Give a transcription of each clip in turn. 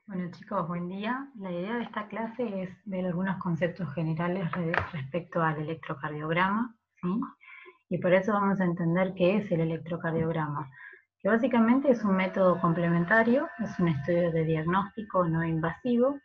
Bueno chicos, buen día. La idea de esta clase es ver algunos conceptos generales respecto al electrocardiograma, ¿sí? Y por eso vamos a entender qué es el electrocardiograma, que básicamente es un método complementario, es un estudio de diagnóstico no invasivo,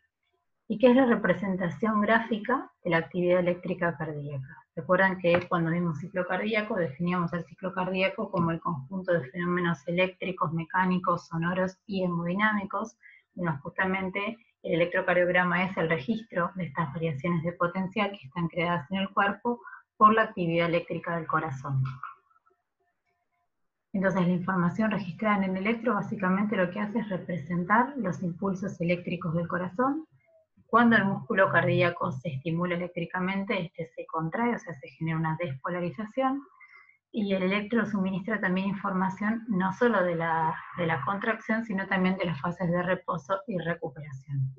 y que es la representación gráfica de la actividad eléctrica cardíaca. Recuerdan que cuando vimos ciclo cardíaco definíamos el ciclo cardíaco como el conjunto de fenómenos eléctricos, mecánicos, sonoros y hemodinámicos. Bueno, justamente el electrocardiograma es el registro de estas variaciones de potencial que están creadas en el cuerpo por la actividad eléctrica del corazón. Entonces la información registrada en el electro básicamente lo que hace es representar los impulsos eléctricos del corazón. Cuando el músculo cardíaco se estimula eléctricamente, este se contrae, o sea, se genera una despolarización, y el electro suministra también información no solo de la contracción, sino también de las fases de reposo y recuperación.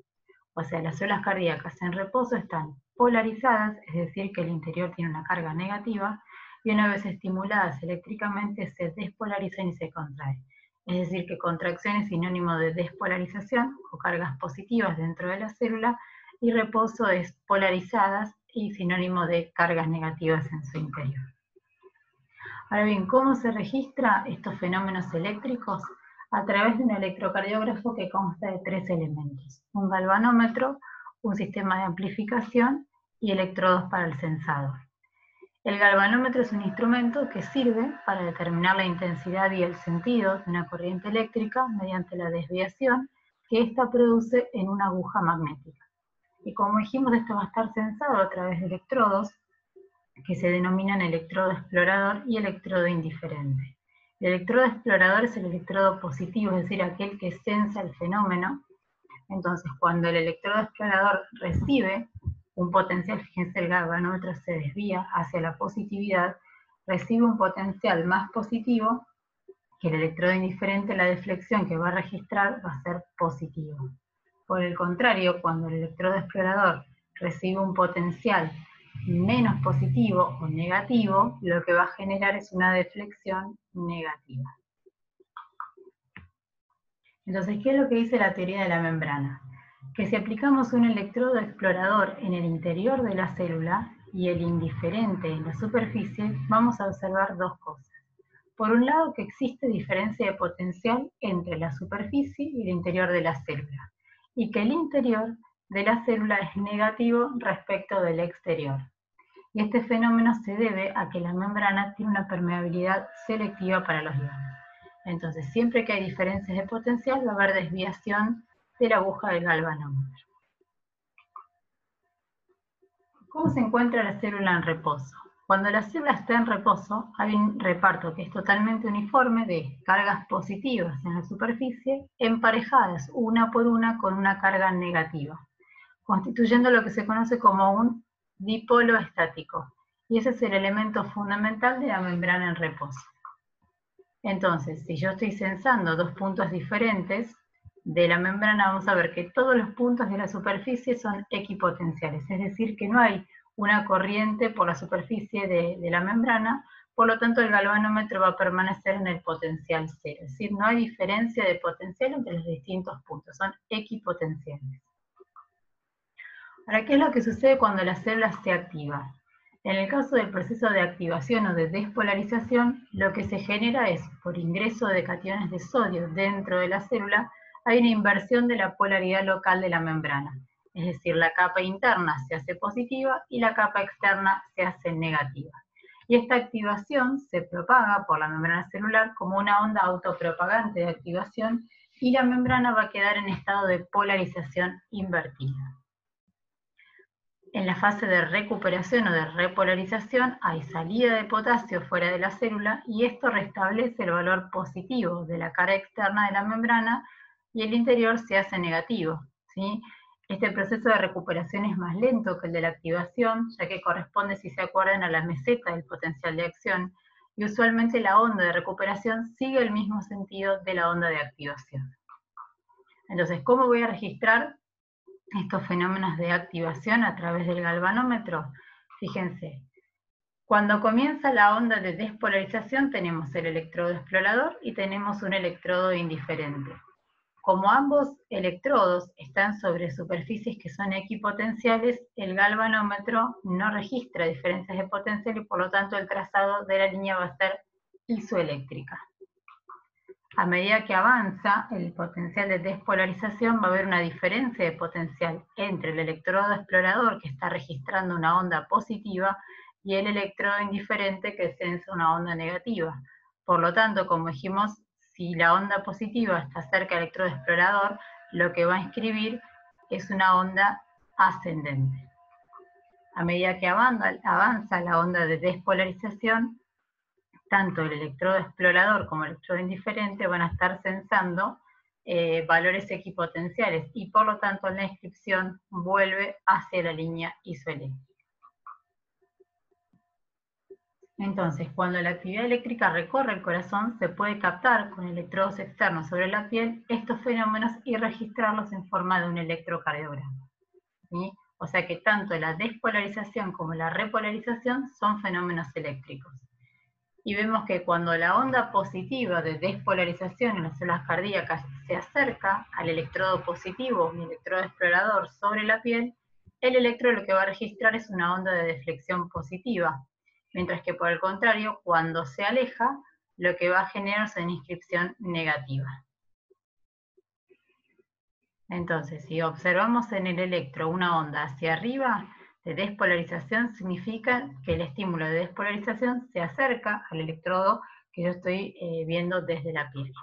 O sea, las células cardíacas en reposo están polarizadas, es decir, que el interior tiene una carga negativa, y una vez estimuladas eléctricamente se despolarizan y se contraen. Es decir, que contracción es sinónimo de despolarización o cargas positivas dentro de la célula, y reposo es polarizadas y sinónimo de cargas negativas en su interior. Ahora bien, ¿cómo se registran estos fenómenos eléctricos? A través de un electrocardiógrafo que consta de 3 elementos: un galvanómetro, un sistema de amplificación y electrodos para el sensado. El galvanómetro es un instrumento que sirve para determinar la intensidad y el sentido de una corriente eléctrica mediante la desviación que ésta produce en una aguja magnética. Y como dijimos, esto va a estar sensado a través de electrodos que se denominan electrodo explorador y electrodo indiferente. El electrodo explorador es el electrodo positivo, es decir, aquel que sensa el fenómeno. Entonces, cuando el electrodo explorador recibe un potencial, fíjense, el galvanómetro se desvía hacia la positividad, recibe un potencial más positivo que el electrodo indiferente, la deflexión que va a registrar va a ser positivo. Por el contrario, cuando el electrodo explorador recibe un potencial menos positivo o negativo, lo que va a generar es una deflexión negativa. Entonces, ¿qué es lo que dice la teoría de la membrana? Que si aplicamos un electrodo explorador en el interior de la célula y el indiferente en la superficie, vamos a observar dos cosas. Por un lado, que existe diferencia de potencial entre la superficie y el interior de la célula, y que el interior de la célula es negativo respecto del exterior. Y este fenómeno se debe a que la membrana tiene una permeabilidad selectiva para los iones. Entonces, siempre que hay diferencias de potencial, va a haber desviación de la aguja del galvanómetro. ¿Cómo se encuentra la célula en reposo? Cuando la célula está en reposo, hay un reparto que es totalmente uniforme de cargas positivas en la superficie, emparejadas una por una con una carga negativa, constituyendo lo que se conoce como un dipolo estático. Y ese es el elemento fundamental de la membrana en reposo. Entonces, si yo estoy sensando dos puntos diferentes de la membrana, vamos a ver que todos los puntos de la superficie son equipotenciales, es decir, que no hay una corriente por la superficie de la membrana, por lo tanto el galvanómetro va a permanecer en el potencial cero, es decir, no hay diferencia de potencial entre los distintos puntos, son equipotenciales. Ahora, ¿qué es lo que sucede cuando la célula se activa? En el caso del proceso de activación o de despolarización, lo que se genera es, por ingreso de cationes de sodio dentro de la célula, hay una inversión de la polaridad local de la membrana. Es decir, la capa interna se hace positiva y la capa externa se hace negativa. Y esta activación se propaga por la membrana celular como una onda autopropagante de activación, y la membrana va a quedar en estado de polarización invertida. En la fase de recuperación o de repolarización hay salida de potasio fuera de la célula, y esto restablece el valor positivo de la cara externa de la membrana y el interior se hace negativo, ¿sí? Este proceso de recuperación es más lento que el de la activación, ya que corresponde, si se acuerdan, a la meseta del potencial de acción, y usualmente la onda de recuperación sigue el mismo sentido de la onda de activación. Entonces, ¿cómo voy a registrar estos fenómenos de activación a través del galvanómetro? Fíjense, cuando comienza la onda de despolarización tenemos el electrodo explorador y tenemos un electrodo indiferente. Como ambos electrodos están sobre superficies que son equipotenciales, el galvanómetro no registra diferencias de potencial y por lo tanto el trazado de la línea va a ser isoeléctrica. A medida que avanza el potencial de despolarización va a haber una diferencia de potencial entre el electrodo explorador que está registrando una onda positiva y el electrodo indiferente que sensa una onda negativa. Por lo tanto, como dijimos, si la onda positiva está cerca del electrodo explorador, lo que va a inscribir es una onda ascendente. A medida que avanza la onda de despolarización, tanto el electrodo explorador como el electrodo indiferente van a estar sensando valores equipotenciales y por lo tanto la inscripción vuelve hacia la línea isoeléctrica. Entonces, cuando la actividad eléctrica recorre el corazón, se puede captar con electrodos externos sobre la piel estos fenómenos y registrarlos en forma de un electrocardiograma, ¿sí? O sea que tanto la despolarización como la repolarización son fenómenos eléctricos. Y vemos que cuando la onda positiva de despolarización en las células cardíacas se acerca al electrodo positivo, el electrodo explorador sobre la piel, el electrodo lo que va a registrar es una onda de deflexión positiva, mientras que por el contrario, cuando se aleja, lo que va a generar es una inscripción negativa. Entonces, si observamos en el electro una onda hacia arriba, de despolarización significa que el estímulo de despolarización se acerca al electrodo que yo estoy viendo desde la piel.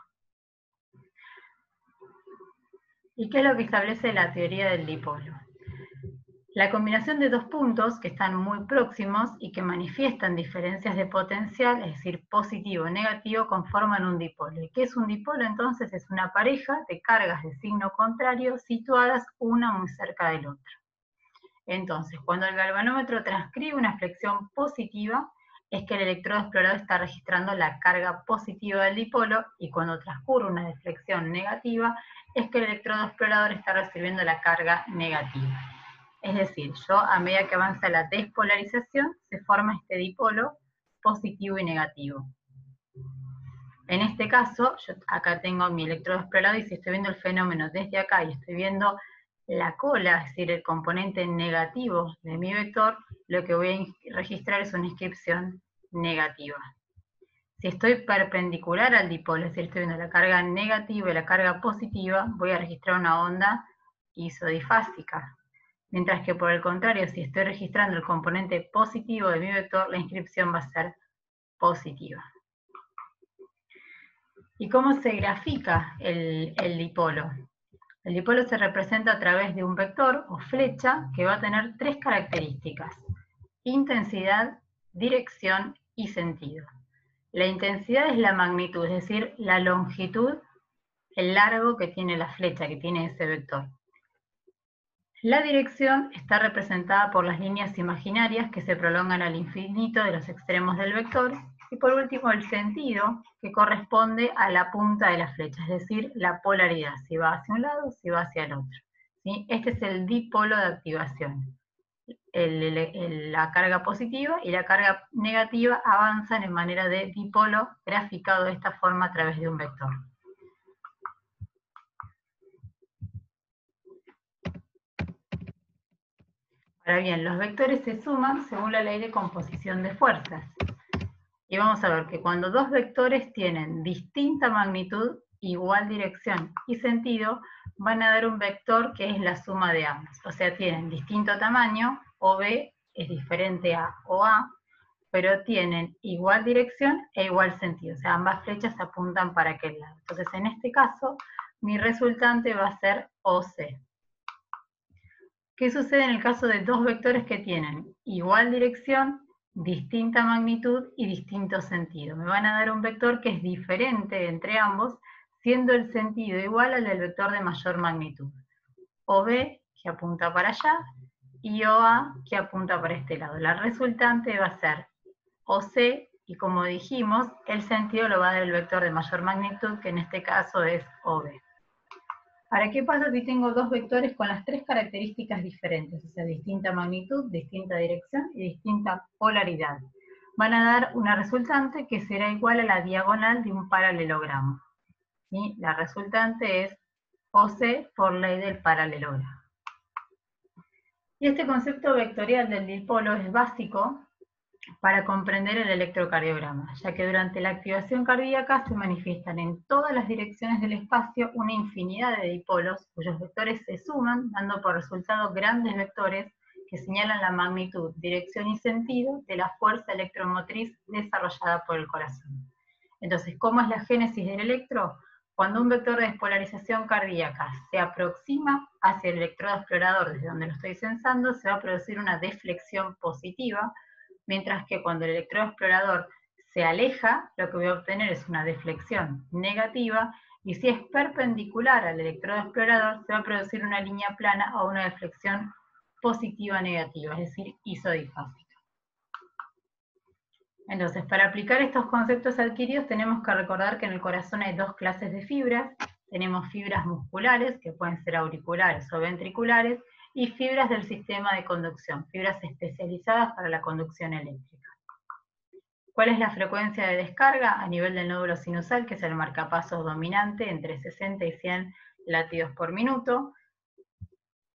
¿Y qué es lo que establece la teoría del dipolo? La combinación de dos puntos que están muy próximos y que manifiestan diferencias de potencial, es decir, positivo o negativo, conforman un dipolo. ¿Y qué es un dipolo? Entonces es una pareja de cargas de signo contrario situadas una muy cerca del otro. Entonces, cuando el galvanómetro transcribe una flexión positiva, es que el electrodo explorador está registrando la carga positiva del dipolo, y cuando transcurre una deflexión negativa, es que el electrodo explorador está recibiendo la carga negativa. Es decir, a medida que avanza la despolarización, se forma este dipolo positivo y negativo. En este caso, yo acá tengo mi electrodo explorador, y si estoy viendo el fenómeno desde acá y estoy viendo la cola, es decir, el componente negativo de mi vector, lo que voy a registrar es una inscripción negativa. Si estoy perpendicular al dipolo, es decir, estoy viendo la carga negativa y la carga positiva, voy a registrar una onda isodifásica. Mientras que por el contrario, si estoy registrando el componente positivo de mi vector, la inscripción va a ser positiva. ¿Y cómo se grafica el dipolo? El dipolo se representa a través de un vector o flecha que va a tener tres características: intensidad, dirección y sentido. La intensidad es la magnitud, es decir, la longitud, el largo que tiene la flecha, que tiene ese vector. La dirección está representada por las líneas imaginarias que se prolongan al infinito de los extremos del vector, y por último el sentido, que corresponde a la punta de la flecha, es decir, la polaridad, si va hacia un lado, si va hacia el otro. ¿Sí? Este es el dipolo de activación. La carga positiva y la carga negativa avanzan en manera de dipolo, graficado de esta forma a través de un vector. Ahora bien, los vectores se suman según la ley de composición de fuerzas. Y vamos a ver que cuando dos vectores tienen distinta magnitud, igual dirección y sentido, van a dar un vector que es la suma de ambos. O sea, tienen distinto tamaño, OB es diferente a OA, pero tienen igual dirección e igual sentido. O sea, ambas flechas apuntan para aquel lado. Entonces, en este caso, mi resultante va a ser OC. ¿Qué sucede en el caso de dos vectores que tienen igual dirección, distinta magnitud y distinto sentido? Me van a dar un vector que es diferente entre ambos, siendo el sentido igual al del vector de mayor magnitud. OB, que apunta para allá, y OA, que apunta para este lado. La resultante va a ser OC, y como dijimos, el sentido lo va a dar el vector de mayor magnitud, que en este caso es OB. Ahora, ¿qué pasa si tengo dos vectores con las tres características diferentes? O sea, distinta magnitud, distinta dirección y distinta polaridad. Van a dar una resultante que será igual a la diagonal de un paralelogramo. ¿Sí? La resultante es o C por ley del paralelogramo. Y este concepto vectorial del dipolo es básico para comprender el electrocardiograma, ya que durante la activación cardíaca se manifiestan en todas las direcciones del espacio una infinidad de dipolos, cuyos vectores se suman, dando por resultado grandes vectores que señalan la magnitud, dirección y sentido de la fuerza electromotriz desarrollada por el corazón. Entonces, ¿cómo es la génesis del electro? Cuando un vector de despolarización cardíaca se aproxima hacia el electrodo explorador desde donde lo estoy sensando, se va a producir una deflexión positiva, mientras que cuando el electrodo explorador se aleja, lo que voy a obtener es una deflexión negativa, y si es perpendicular al electrodo explorador, se va a producir una línea plana o una deflexión positiva negativa, es decir, isodifásica. Entonces, para aplicar estos conceptos adquiridos tenemos que recordar que en el corazón hay dos clases de fibras. Tenemos fibras musculares, que pueden ser auriculares o ventriculares, y fibras del sistema de conducción, fibras especializadas para la conducción eléctrica. ¿Cuál es la frecuencia de descarga? A nivel del nódulo sinusal, que es el marcapasos dominante, entre 60 y 100 latidos por minuto.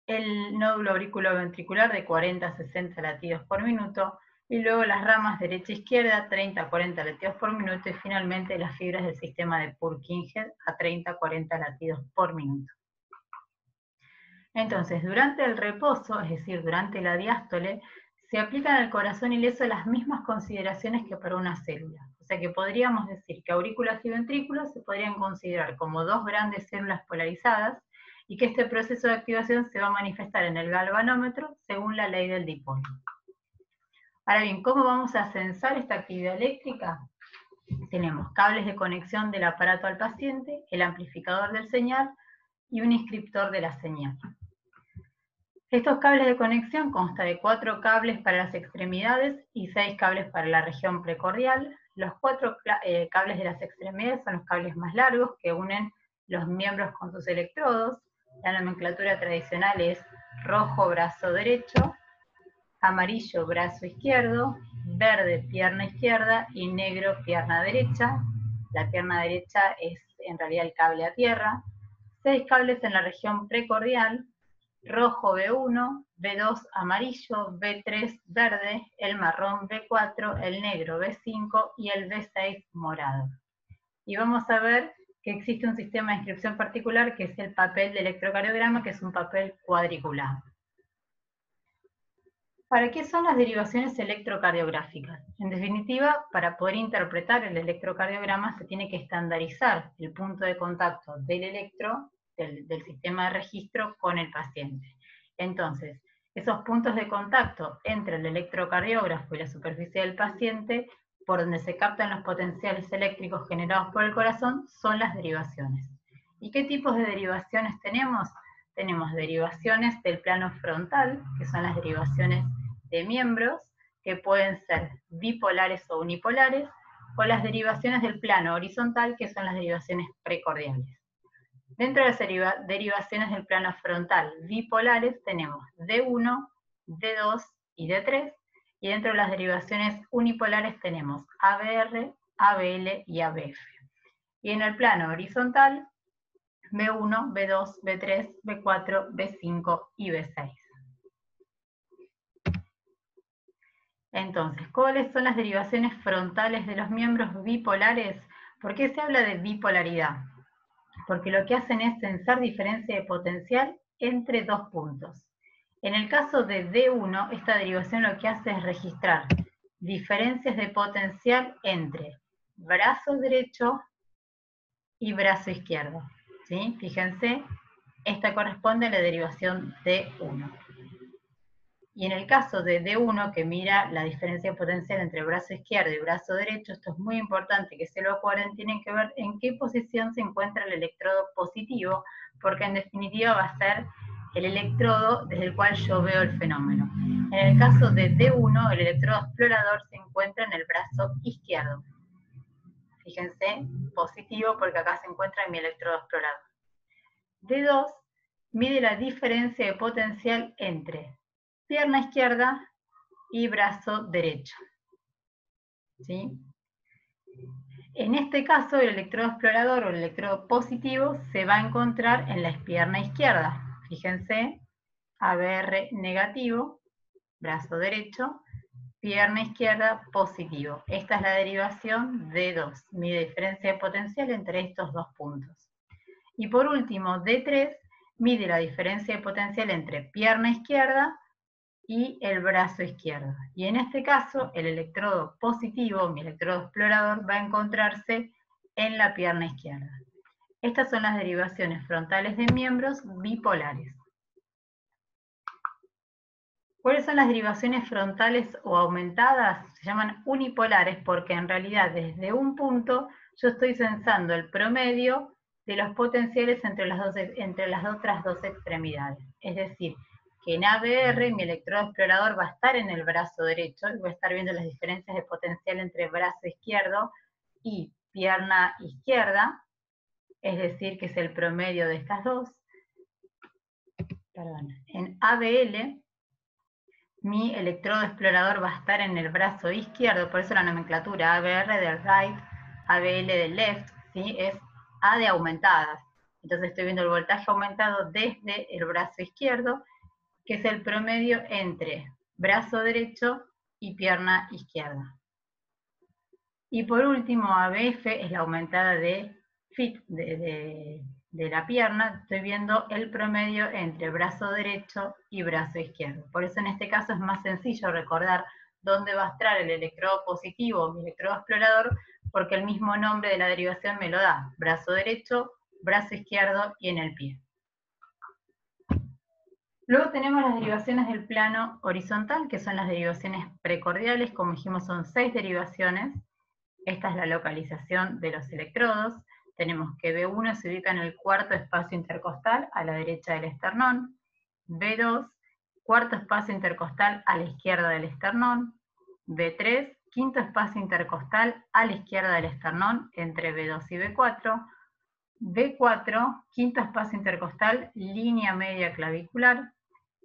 El nódulo auriculoventricular de 40 a 60 latidos por minuto. Y luego las ramas derecha-izquierda, 30 a 40 latidos por minuto, y finalmente las fibras del sistema de Purkinje a 30 a 40 latidos por minuto. Entonces, durante el reposo, es decir, durante la diástole, se aplican al corazón ileso las mismas consideraciones que para una célula. O sea que podríamos decir que aurículas y ventrículos se podrían considerar como dos grandes células polarizadas, y que este proceso de activación se va a manifestar en el galvanómetro según la ley del dipolo. Ahora bien, ¿cómo vamos a censar esta actividad eléctrica? Tenemos cables de conexión del aparato al paciente, el amplificador del señal y un inscriptor de la señal. Estos cables de conexión constan de 4 cables para las extremidades y 6 cables para la región precordial. Los 4 cables de las extremidades son los cables más largos que unen los miembros con sus electrodos. La nomenclatura tradicional es rojo brazo derecho, amarillo brazo izquierdo, verde pierna izquierda y negro pierna derecha. La pierna derecha es en realidad el cable a tierra. 6 cables en la región precordial, rojo B1, B2 amarillo, B3 verde, el marrón B4, el negro B5 y el B6 morado. Y vamos a ver que existe un sistema de inscripción particular que es el papel de electrocardiograma, que es un papel cuadriculado. ¿Para qué son las derivaciones electrocardiográficas? En definitiva, para poder interpretar el electrocardiograma se tiene que estandarizar el punto de contacto del electro, del sistema de registro, con el paciente. Entonces, esos puntos de contacto entre el electrocardiógrafo y la superficie del paciente, por donde se captan los potenciales eléctricos generados por el corazón, son las derivaciones. ¿Y qué tipos de derivaciones tenemos? Tenemos derivaciones del plano frontal, que son las derivaciones de miembros, que pueden ser bipolares o unipolares, o las derivaciones del plano horizontal, que son las derivaciones precordiales. Dentro de las derivaciones del plano frontal bipolares tenemos D1, D2 y D3, y dentro de las derivaciones unipolares tenemos ABR, ABL y ABF. Y en el plano horizontal, B1, B2, B3, B4, B5 y B6. Entonces, ¿cuáles son las derivaciones frontales de los miembros bipolares? ¿Por qué se habla de bipolaridad? Porque lo que hacen es censar diferencia de potencial entre dos puntos. En el caso de D1, esta derivación lo que hace es registrar diferencias de potencial entre brazo derecho y brazo izquierdo. ¿Sí? Fíjense, esta corresponde a la derivación D1. Y en el caso de D1, que mira la diferencia de potencial entre brazo izquierdo y brazo derecho, esto es muy importante que se lo acuerden, tienen que ver en qué posición se encuentra el electrodo positivo, porque en definitiva va a ser el electrodo desde el cual yo veo el fenómeno. En el caso de D1, el electrodo explorador se encuentra en el brazo izquierdo. Fíjense, positivo porque acá se encuentra mi electrodo explorador. D2 mide la diferencia de potencial entre pierna izquierda y brazo derecho. ¿Sí? En este caso, el electrodo explorador o el electrodo positivo se va a encontrar en la pierna izquierda. Fíjense, ABR negativo, brazo derecho, pierna izquierda positivo. Esta es la derivación D2, mide diferencia de potencial entre estos dos puntos. Y por último, D3 mide la diferencia de potencial entre pierna izquierda y el brazo izquierdo. Y en este caso, el electrodo positivo, mi electrodo explorador, va a encontrarse en la pierna izquierda. Estas son las derivaciones frontales de miembros bipolares. ¿Cuáles son las derivaciones frontales o aumentadas? Se llaman unipolares porque en realidad desde un punto yo estoy censando el promedio de los potenciales entre las otras dos extremidades. Es decir, que en ABR mi electrodo explorador va a estar en el brazo derecho y voy a estar viendo las diferencias de potencial entre brazo izquierdo y pierna izquierda, es decir, que es el promedio de estas dos. Perdón. En ABL mi electrodo explorador va a estar en el brazo izquierdo, por eso la nomenclatura ABR del right, ABL del left, ¿sí? Es A de aumentadas. Entonces estoy viendo el voltaje aumentado desde el brazo izquierdo, que es el promedio entre brazo derecho y pierna izquierda. Y por último, ABF es la aumentada de fit de la pierna, estoy viendo el promedio entre brazo derecho y brazo izquierdo. Por eso en este caso es más sencillo recordar dónde va a estar el electrodo positivo, mi electrodo explorador, porque el mismo nombre de la derivación me lo da, brazo derecho, brazo izquierdo y en el pie. Luego tenemos las derivaciones del plano horizontal, que son las derivaciones precordiales, como dijimos son 6 derivaciones. Esta es la localización de los electrodos. Tenemos que B1 se ubica en el cuarto espacio intercostal a la derecha del esternón. B2, cuarto espacio intercostal a la izquierda del esternón. B3, quinto espacio intercostal a la izquierda del esternón entre B2 y B4. B4, quinto espacio intercostal, línea media clavicular.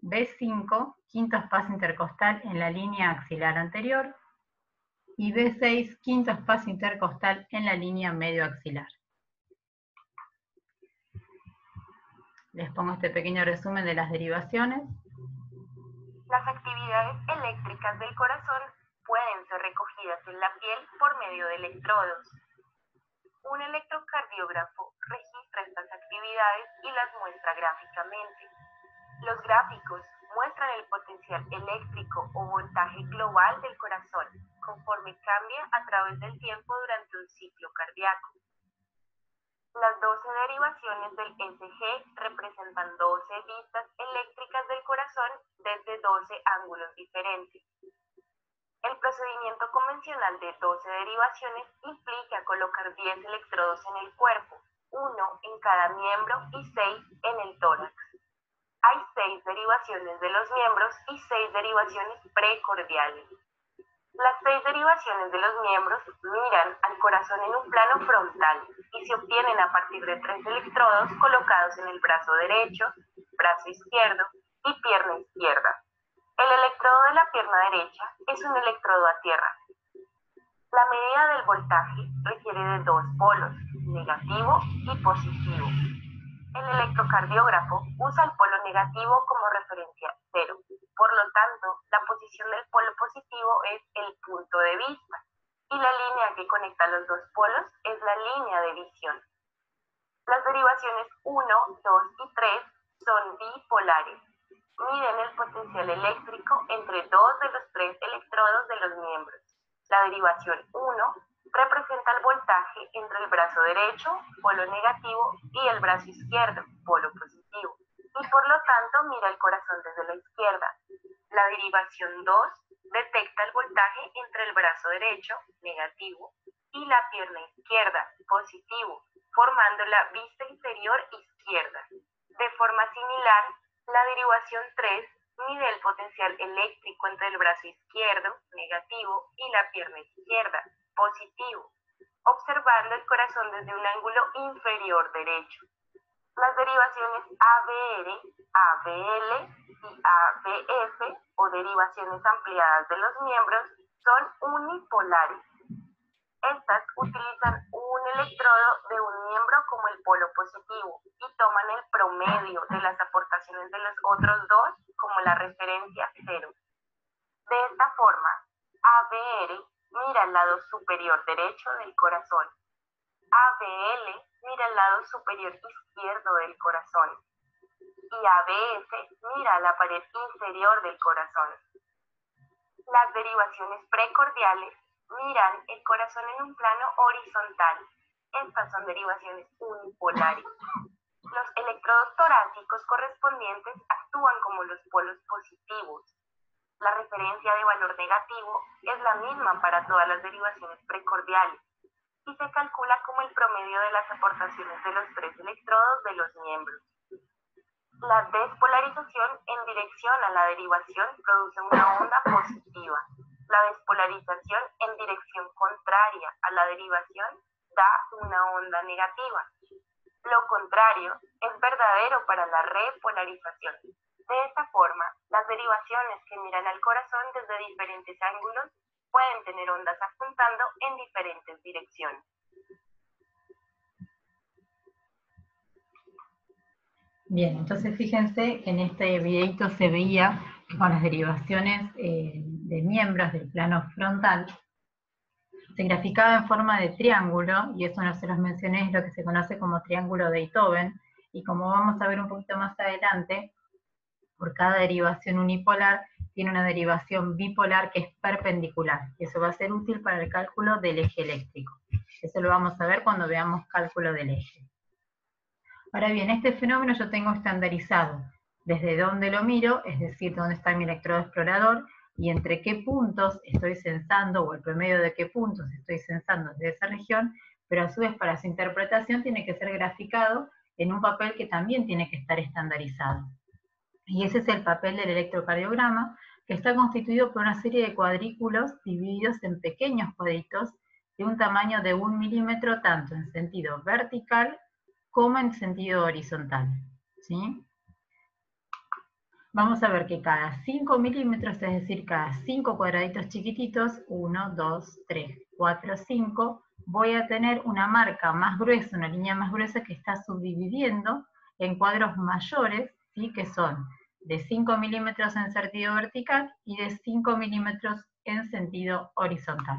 B5, quinto espacio intercostal en la línea axilar anterior. Y B6, quinto espacio intercostal en la línea medio axilar. Les pongo este pequeño resumen de las derivaciones. Las actividades eléctricas del corazón pueden ser recogidas en la piel por medio de electrodos. Un electrocardiógrafo registra estas actividades y las muestra gráficamente. Los gráficos muestran el potencial eléctrico o voltaje global del corazón, conforme cambia a través del tiempo durante un ciclo cardíaco. Las 12 derivaciones del ECG representan 12 vistas eléctricas del corazón desde 12 ángulos diferentes. El procedimiento convencional de 12 derivaciones implica colocar 10 electrodos en el cuerpo, 1 en cada miembro y 6 en el tórax. Hay 6 derivaciones de los miembros y 6 derivaciones precordiales. Las 6 derivaciones de los miembros miran al corazón en un plano frontal y se obtienen a partir de 3 electrodos colocados en el brazo derecho, brazo izquierdo y pierna izquierda. El electrodo de la pierna derecha es un electrodo a tierra. La medida del voltaje requiere de 2 polos, negativo y positivo. El electrocardiógrafo usa el polo negativo como referencia 0. Por lo tanto, la posición del polo positivo es el punto de vista y la línea que conecta los dos polos es la línea de visión. Las derivaciones 1, 2 y 3 son bipolares. Miden el potencial eléctrico entre 2 de los 3 electrodos de los miembros. La derivación 1 representa el voltaje entre el brazo derecho, polo negativo, y el brazo izquierdo, polo positivo, y por lo tanto mira el corazón desde la izquierda. La derivación 2 detecta el voltaje entre el brazo derecho, negativo, y la pierna izquierda, positivo, formando la vista inferior izquierda. De forma similar, la derivación 3 mide el potencial eléctrico entre el brazo izquierdo, negativo, y la pierna izquierda, positivo, observando el corazón desde un ángulo inferior derecho. Las derivaciones ABR, ABL y ABF, o derivaciones ampliadas de los miembros, son unipolares. Estas utilizan un electrodo de un miembro como el polo positivo y toman el promedio de las aportaciones de los otros dos como la referencia cero. De esta forma, ABR mira el lado superior derecho del corazón. ABL mira el lado superior izquierdo del corazón. Y ABS mira la pared inferior del corazón. Las derivaciones precordiales miran el corazón en un plano horizontal. Estas son derivaciones unipolares. Los electrodos torácicos correspondientes actúan como los polos positivos. La referencia de valor negativo es la misma para todas las derivaciones precordiales y se calcula como el promedio de las aportaciones de los tres electrodos de los miembros. La despolarización en dirección a la derivación produce una onda positiva. La despolarización en dirección contraria a la derivación da una onda negativa. Lo contrario es verdadero para la repolarización. De esta forma, las derivaciones que miran al corazón desde diferentes ángulos pueden tener ondas apuntando en diferentes direcciones. Bien, entonces fíjense que en este videito se veía que con las derivaciones de miembros del plano frontal se graficaba en forma de triángulo, y eso no se los mencioné, es lo que se conoce como triángulo de Einthoven, y como vamos a ver un poquito más adelante, por cada derivación unipolar tiene una derivación bipolar que es perpendicular, y eso va a ser útil para el cálculo del eje eléctrico. Eso lo vamos a ver cuando veamos cálculo del eje. Ahora bien, este fenómeno yo tengo estandarizado desde dónde lo miro, es decir, dónde está mi electrodo explorador, y entre qué puntos estoy censando, o el promedio de qué puntos estoy censando desde esa región, pero a su vez para su interpretación tiene que ser graficado en un papel que también tiene que estar estandarizado. Y ese es el papel del electrocardiograma, que está constituido por una serie de cuadrículos divididos en pequeños cuadritos de un tamaño de 1 milímetro, tanto en sentido vertical como en sentido horizontal, ¿sí? Vamos a ver que cada 5 milímetros, es decir, cada 5 cuadraditos chiquititos, 1, 2, 3, 4, 5, voy a tener una marca más gruesa, una línea más gruesa que está subdividiendo en cuadros mayores, ¿sí? Que son de 5 milímetros en sentido vertical y de 5 milímetros en sentido horizontal.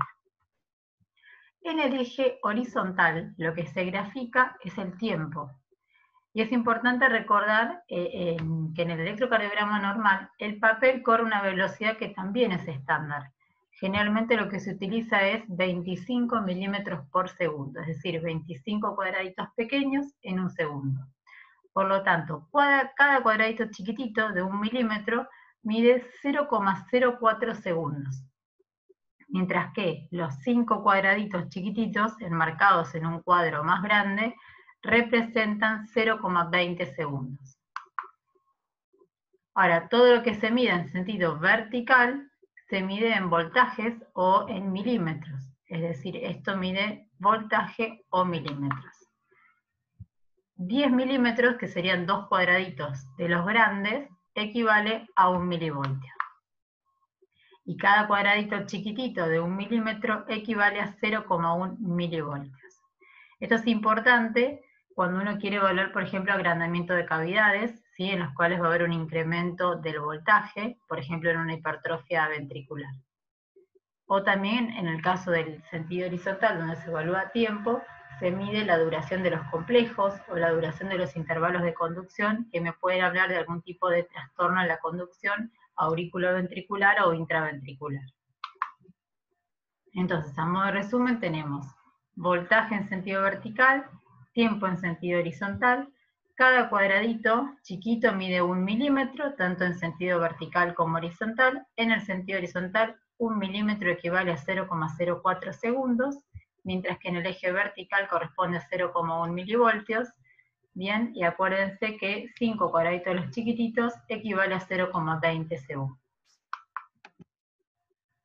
En el eje horizontal lo que se grafica es el tiempo. Y es importante recordar que en el electrocardiograma normal el papel corre una velocidad que también es estándar. Generalmente lo que se utiliza es 25 milímetros por segundo, es decir, 25 cuadraditos pequeños en un segundo. Por lo tanto, cada cuadradito chiquitito de 1 milímetro mide 0,04 segundos. Mientras que los 5 cuadraditos chiquititos, enmarcados en un cuadro más grande, representan 0,20 segundos. Ahora, todo lo que se mida en sentido vertical se mide en voltajes o en milímetros. Es decir, esto mide voltaje o milímetros. 10 milímetros, que serían 2 cuadraditos de los grandes, equivale a 1 milivoltio. Y cada cuadradito chiquitito de 1 milímetro equivale a 0,1 milivoltios. Esto es importante cuando uno quiere evaluar, por ejemplo, agrandamiento de cavidades, ¿sí? En los cuales va a haber un incremento del voltaje, por ejemplo, en una hipertrofia ventricular. O también, en el caso del sentido horizontal, donde se evalúa tiempo, se mide la duración de los complejos o la duración de los intervalos de conducción, que me pueden hablar de algún tipo de trastorno en la conducción auriculoventricular o intraventricular. Entonces, a modo de resumen, tenemos voltaje en sentido vertical, tiempo en sentido horizontal. Cada cuadradito chiquito mide 1 milímetro, tanto en sentido vertical como horizontal. En el sentido horizontal, 1 milímetro equivale a 0,04 segundos, mientras que en el eje vertical corresponde a 0,1 milivoltios. Bien, y acuérdense que 5 cuadraditos de los chiquititos equivale a 0,20 segundos.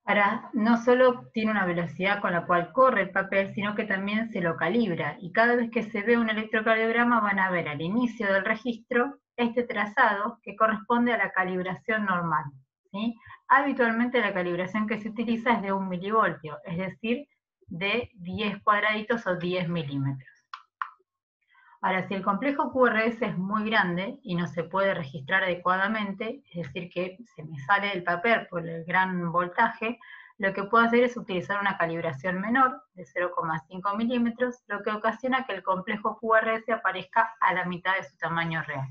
Ahora, no solo tiene una velocidad con la cual corre el papel, sino que también se lo calibra, y cada vez que se ve un electrocardiograma van a ver al inicio del registro este trazado que corresponde a la calibración normal, ¿sí? Habitualmente la calibración que se utiliza es de 1 milivoltio, es decir, de 10 cuadraditos o 10 milímetros. Ahora, si el complejo QRS es muy grande y no se puede registrar adecuadamente, es decir, que se me sale del papel por el gran voltaje, lo que puedo hacer es utilizar una calibración menor de 0,5 milímetros, lo que ocasiona que el complejo QRS aparezca a la mitad de su tamaño real.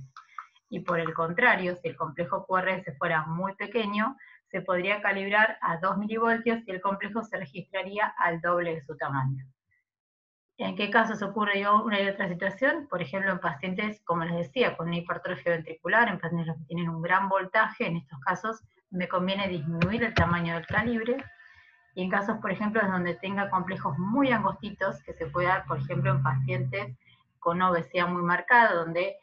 Y por el contrario, si el complejo QRS fuera muy pequeño, se podría calibrar a 2 milivoltios y el complejo se registraría al doble de su tamaño. ¿En qué casos ocurre una y otra situación? Por ejemplo, en pacientes, como les decía, con una hipertrofia ventricular, en pacientes que tienen un gran voltaje, en estos casos me conviene disminuir el tamaño del calibre, y en casos, por ejemplo, donde tenga complejos muy angostitos, que se puede dar, por ejemplo, en pacientes con obesidad muy marcada, donde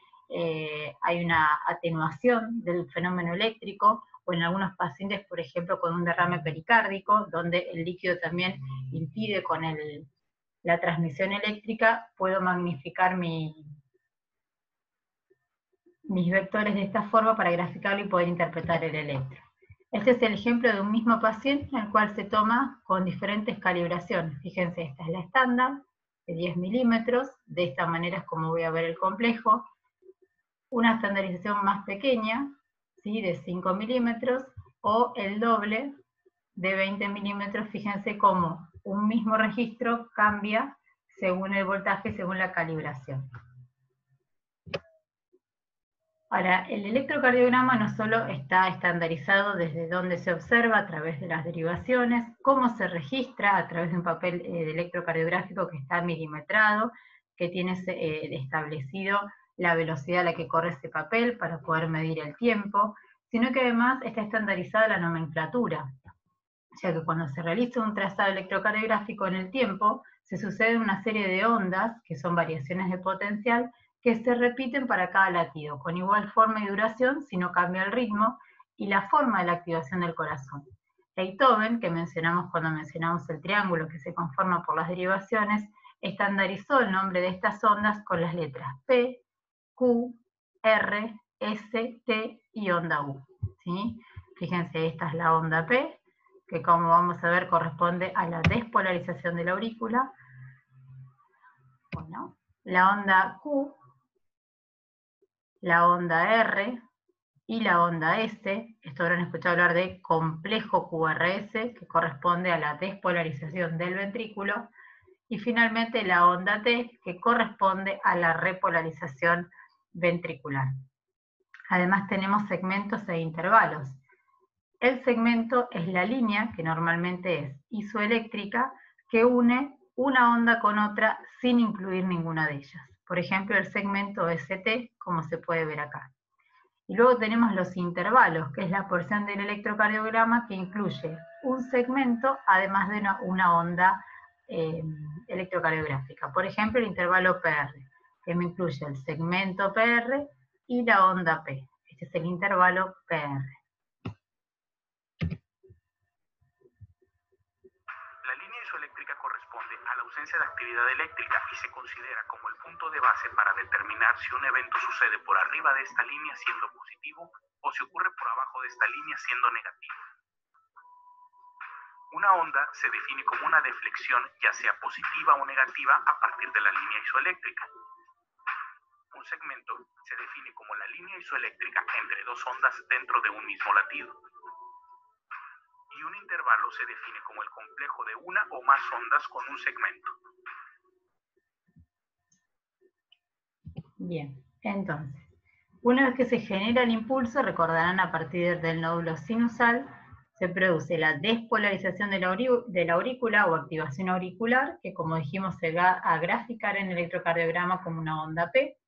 hay una atenuación del fenómeno eléctrico, o en algunos pacientes, por ejemplo, con un derrame pericárdico, donde el líquido también impide con la transmisión eléctrica, puedo magnificar mis vectores de esta forma para graficarlo y poder interpretar el electro. Este es el ejemplo de un mismo paciente en el cual se toma con diferentes calibraciones. Fíjense, esta es la estándar, de 10 milímetros, de esta manera es como voy a ver el complejo. Una estandarización más pequeña, ¿sí?, de 5 milímetros, o el doble, de 20 milímetros. Fíjense cómo un mismo registro cambia según el voltaje, según la calibración. Ahora, el electrocardiograma no solo está estandarizado desde donde se observa a través de las derivaciones, cómo se registra a través de un papel de electrocardiográfico que está milimetrado, que tiene establecido la velocidad a la que corre ese papel para poder medir el tiempo, sino que además está estandarizada la nomenclatura, ya que cuando se realiza un trazado electrocardiográfico en el tiempo, se sucede una serie de ondas, que son variaciones de potencial, que se repiten para cada latido, con igual forma y duración, si no cambia el ritmo, y la forma de la activación del corazón. Beethoven, que mencionamos cuando mencionamos el triángulo que se conforma por las derivaciones, estandarizó el nombre de estas ondas con las letras P, Q, R, S, T y onda U. ¿Sí? Fíjense, esta es la onda P, que como vamos a ver corresponde a la despolarización de la aurícula. Bueno, la onda Q, la onda R y la onda S. Esto habrán escuchado hablar de complejo QRS, que corresponde a la despolarización del ventrículo. Y finalmente la onda T, que corresponde a la repolarización ventricular. Además tenemos segmentos e intervalos. El segmento es la línea, que normalmente es isoeléctrica, que une una onda con otra sin incluir ninguna de ellas. Por ejemplo, el segmento ST, como se puede ver acá. Y luego tenemos los intervalos, que es la porción del electrocardiograma que incluye un segmento, además de una onda electrocardiográfica. Por ejemplo, el intervalo PR, que me incluye el segmento PR y la onda P. Este es el intervalo PR. La línea isoeléctrica corresponde a la ausencia de actividad eléctrica y se considera como el punto de base para determinar si un evento sucede por arriba de esta línea siendo positivo o si ocurre por abajo de esta línea siendo negativo. Una onda se define como una deflexión, ya sea positiva o negativa, a partir de la línea isoeléctrica. Un segmento se define como la línea isoeléctrica entre dos ondas dentro de un mismo latido. Y un intervalo se define como el complejo de una o más ondas con un segmento. Bien, entonces, una vez que se genera el impulso, recordarán a partir del nódulo sinusal, se produce la despolarización de la aurícula o activación auricular, que como dijimos se va a graficar en el electrocardiograma como una onda P.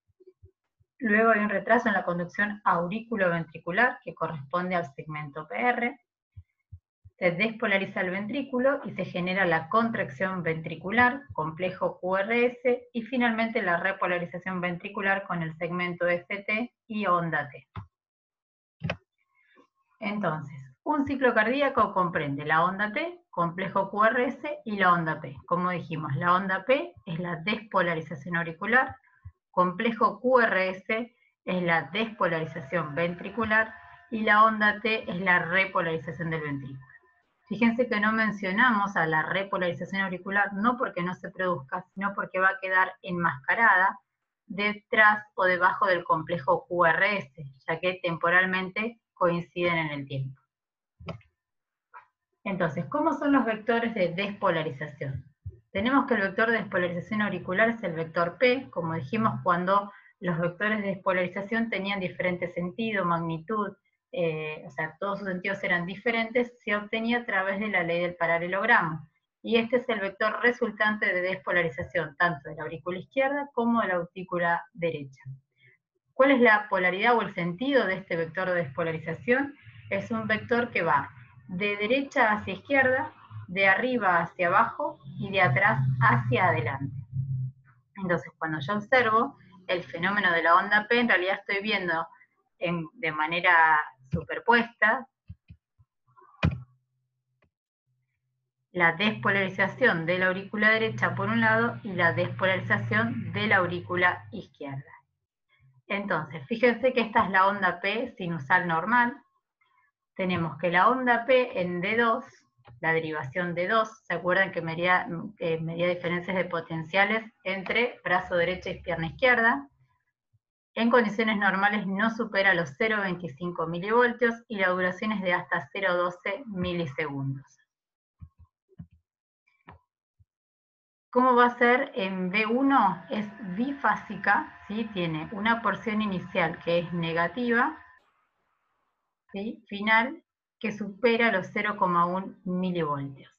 Luego hay un retraso en la conducción auriculoventricular, que corresponde al segmento PR. Se despolariza el ventrículo y se genera la contracción ventricular, complejo QRS, y finalmente la repolarización ventricular con el segmento ST y onda T. Entonces, un ciclo cardíaco comprende la onda T, complejo QRS y la onda P. Como dijimos, la onda P es la despolarización auricular, complejo QRS es la despolarización ventricular y la onda T es la repolarización del ventrículo. Fíjense que no mencionamos a la repolarización auricular, no porque no se produzca, sino porque va a quedar enmascarada detrás o debajo del complejo QRS, ya que temporalmente coinciden en el tiempo. Entonces, ¿cómo son los vectores de despolarización? Tenemos que el vector de despolarización auricular es el vector P, como dijimos, cuando los vectores de despolarización tenían diferente sentido, magnitud, o sea, todos sus sentidos eran diferentes, se obtenía a través de la ley del paralelogramo. Y este es el vector resultante de despolarización, tanto de la aurícula izquierda como de la aurícula derecha. ¿Cuál es la polaridad o el sentido de este vector de despolarización? Es un vector que va de derecha hacia izquierda, de arriba hacia abajo y de atrás hacia adelante. Entonces, cuando yo observo el fenómeno de la onda P, en realidad estoy viendo de manera superpuesta la despolarización de la aurícula derecha por un lado y la despolarización de la aurícula izquierda. Entonces, fíjense que esta es la onda P sinusal normal. Tenemos que la onda P en D2, la derivación D2, ¿se acuerdan que medía diferencias de potenciales entre brazo derecho y pierna izquierda? En condiciones normales no supera los 0,25 milivoltios y la duración es de hasta 0,12 milisegundos. ¿Cómo va a ser en B1? Es bifásica, ¿sí? Tiene una porción inicial que es negativa, ¿sí? Final, que supera los 0,1 milivoltios.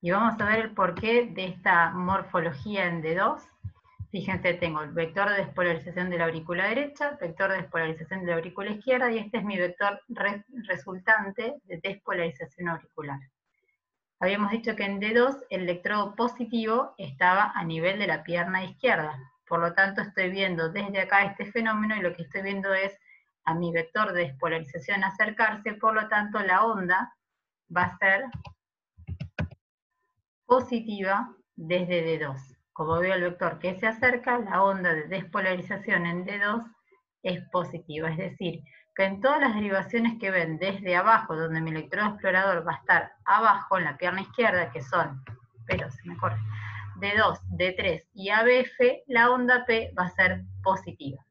Y vamos a ver el porqué de esta morfología en D2. Fíjense, tengo el vector de despolarización de la aurícula derecha, vector de despolarización de la aurícula izquierda, y este es mi vector resultante de despolarización auricular. Habíamos dicho que en D2 el electrodo positivo estaba a nivel de la pierna izquierda. Por lo tanto, estoy viendo desde acá este fenómeno y lo que estoy viendo es a mi vector de despolarización acercarse, por lo tanto la onda va a ser positiva desde D2. Como veo el vector que se acerca, la onda de despolarización en D2 es positiva, es decir, que en todas las derivaciones que ven desde abajo, donde mi electrodo explorador va a estar abajo en la pierna izquierda, que son, pero se me corre, D2, D3 y ABF, la onda P va a ser positiva.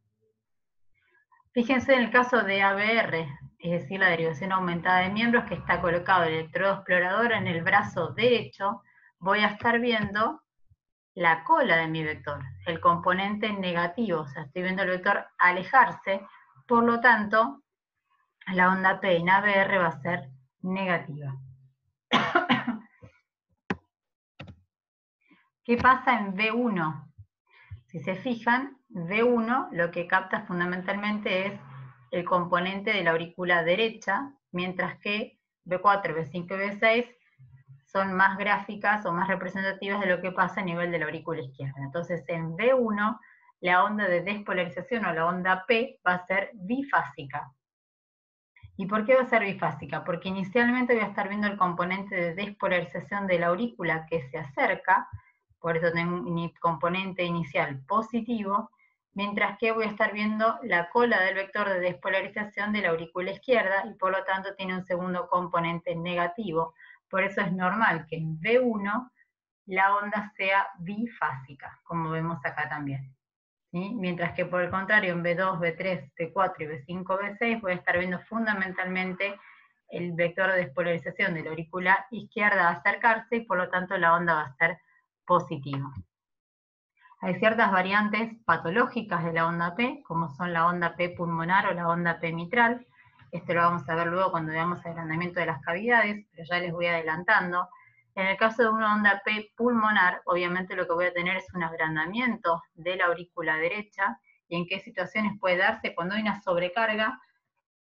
Fíjense en el caso de ABR, es decir, la derivación aumentada de miembros, que está colocado el electrodo explorador en el brazo derecho, voy a estar viendo la cola de mi vector, el componente negativo, o sea, estoy viendo el vector alejarse, por lo tanto, la onda P en ABR va a ser negativa. ¿Qué pasa en B1? Si se fijan, B1 lo que capta fundamentalmente es el componente de la aurícula derecha, mientras que B4, B5 y B6 son más gráficas o más representativas de lo que pasa a nivel de la aurícula izquierda. Entonces, en B1, la onda de despolarización o la onda P va a ser bifásica. ¿Y por qué va a ser bifásica? Porque inicialmente voy a estar viendo el componente de despolarización de la aurícula que se acerca, por eso tengo un componente inicial positivo, mientras que voy a estar viendo la cola del vector de despolarización de la aurícula izquierda, y por lo tanto tiene un segundo componente negativo. Por eso es normal que en B1 la onda sea bifásica, como vemos acá también. ¿Sí? Mientras que por el contrario en B2, B3, B4 y B5, B6 voy a estar viendo fundamentalmente el vector de despolarización de la aurícula izquierda acercarse y por lo tanto la onda va a ser positiva. Hay ciertas variantes patológicas de la onda P, como son la onda P pulmonar o la onda P mitral. Esto lo vamos a ver luego cuando veamos el agrandamiento de las cavidades, pero ya les voy adelantando. En el caso de una onda P pulmonar, obviamente lo que voy a tener es un agrandamiento de la aurícula derecha, y en qué situaciones puede darse cuando hay una sobrecarga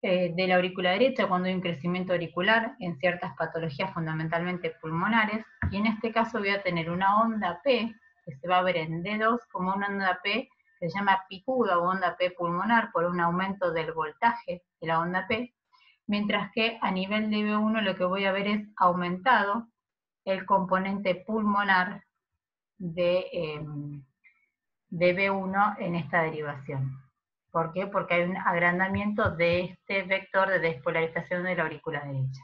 de la aurícula derecha, cuando hay un crecimiento auricular en ciertas patologías fundamentalmente pulmonares, y en este caso voy a tener una onda P, que se va a ver en D2 como una onda P que se llama picuda o onda P pulmonar por un aumento del voltaje de la onda P, mientras que a nivel de B1 lo que voy a ver es aumentado el componente pulmonar de B1 en esta derivación. ¿Por qué? Porque hay un agrandamiento de este vector de despolarización de la aurícula derecha.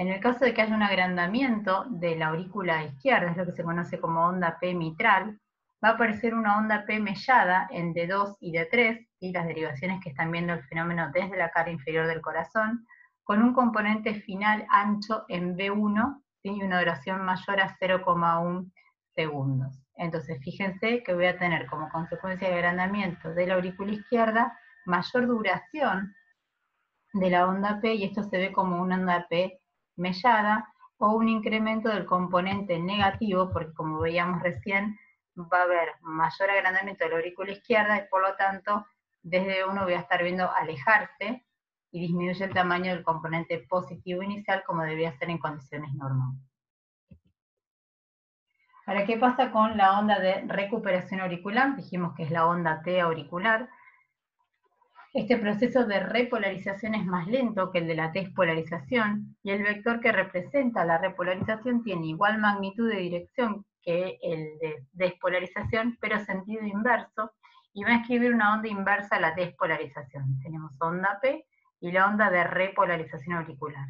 En el caso de que haya un agrandamiento de la aurícula izquierda, es lo que se conoce como onda P mitral, va a aparecer una onda P mellada en D2 y D3, y las derivaciones que están viendo el fenómeno desde la cara inferior del corazón, con un componente final ancho en B1 y una duración mayor a 0,1 segundos. Entonces fíjense que voy a tener como consecuencia de agrandamiento de la aurícula izquierda mayor duración de la onda P, y esto se ve como una onda P mellada, o un incremento del componente negativo, porque como veíamos recién, va a haber mayor agrandamiento de la aurícula izquierda, y por lo tanto, desde uno voy a estar viendo alejarse, y disminuye el tamaño del componente positivo inicial, como debía ser en condiciones normales. Ahora, ¿qué pasa con la onda de recuperación auricular? Dijimos que es la onda T auricular. Este proceso de repolarización es más lento que el de la despolarización, y el vector que representa la repolarización tiene igual magnitud de dirección que el de despolarización, pero sentido inverso, y va a escribir una onda inversa a la despolarización. Tenemos onda P y la onda de repolarización auricular.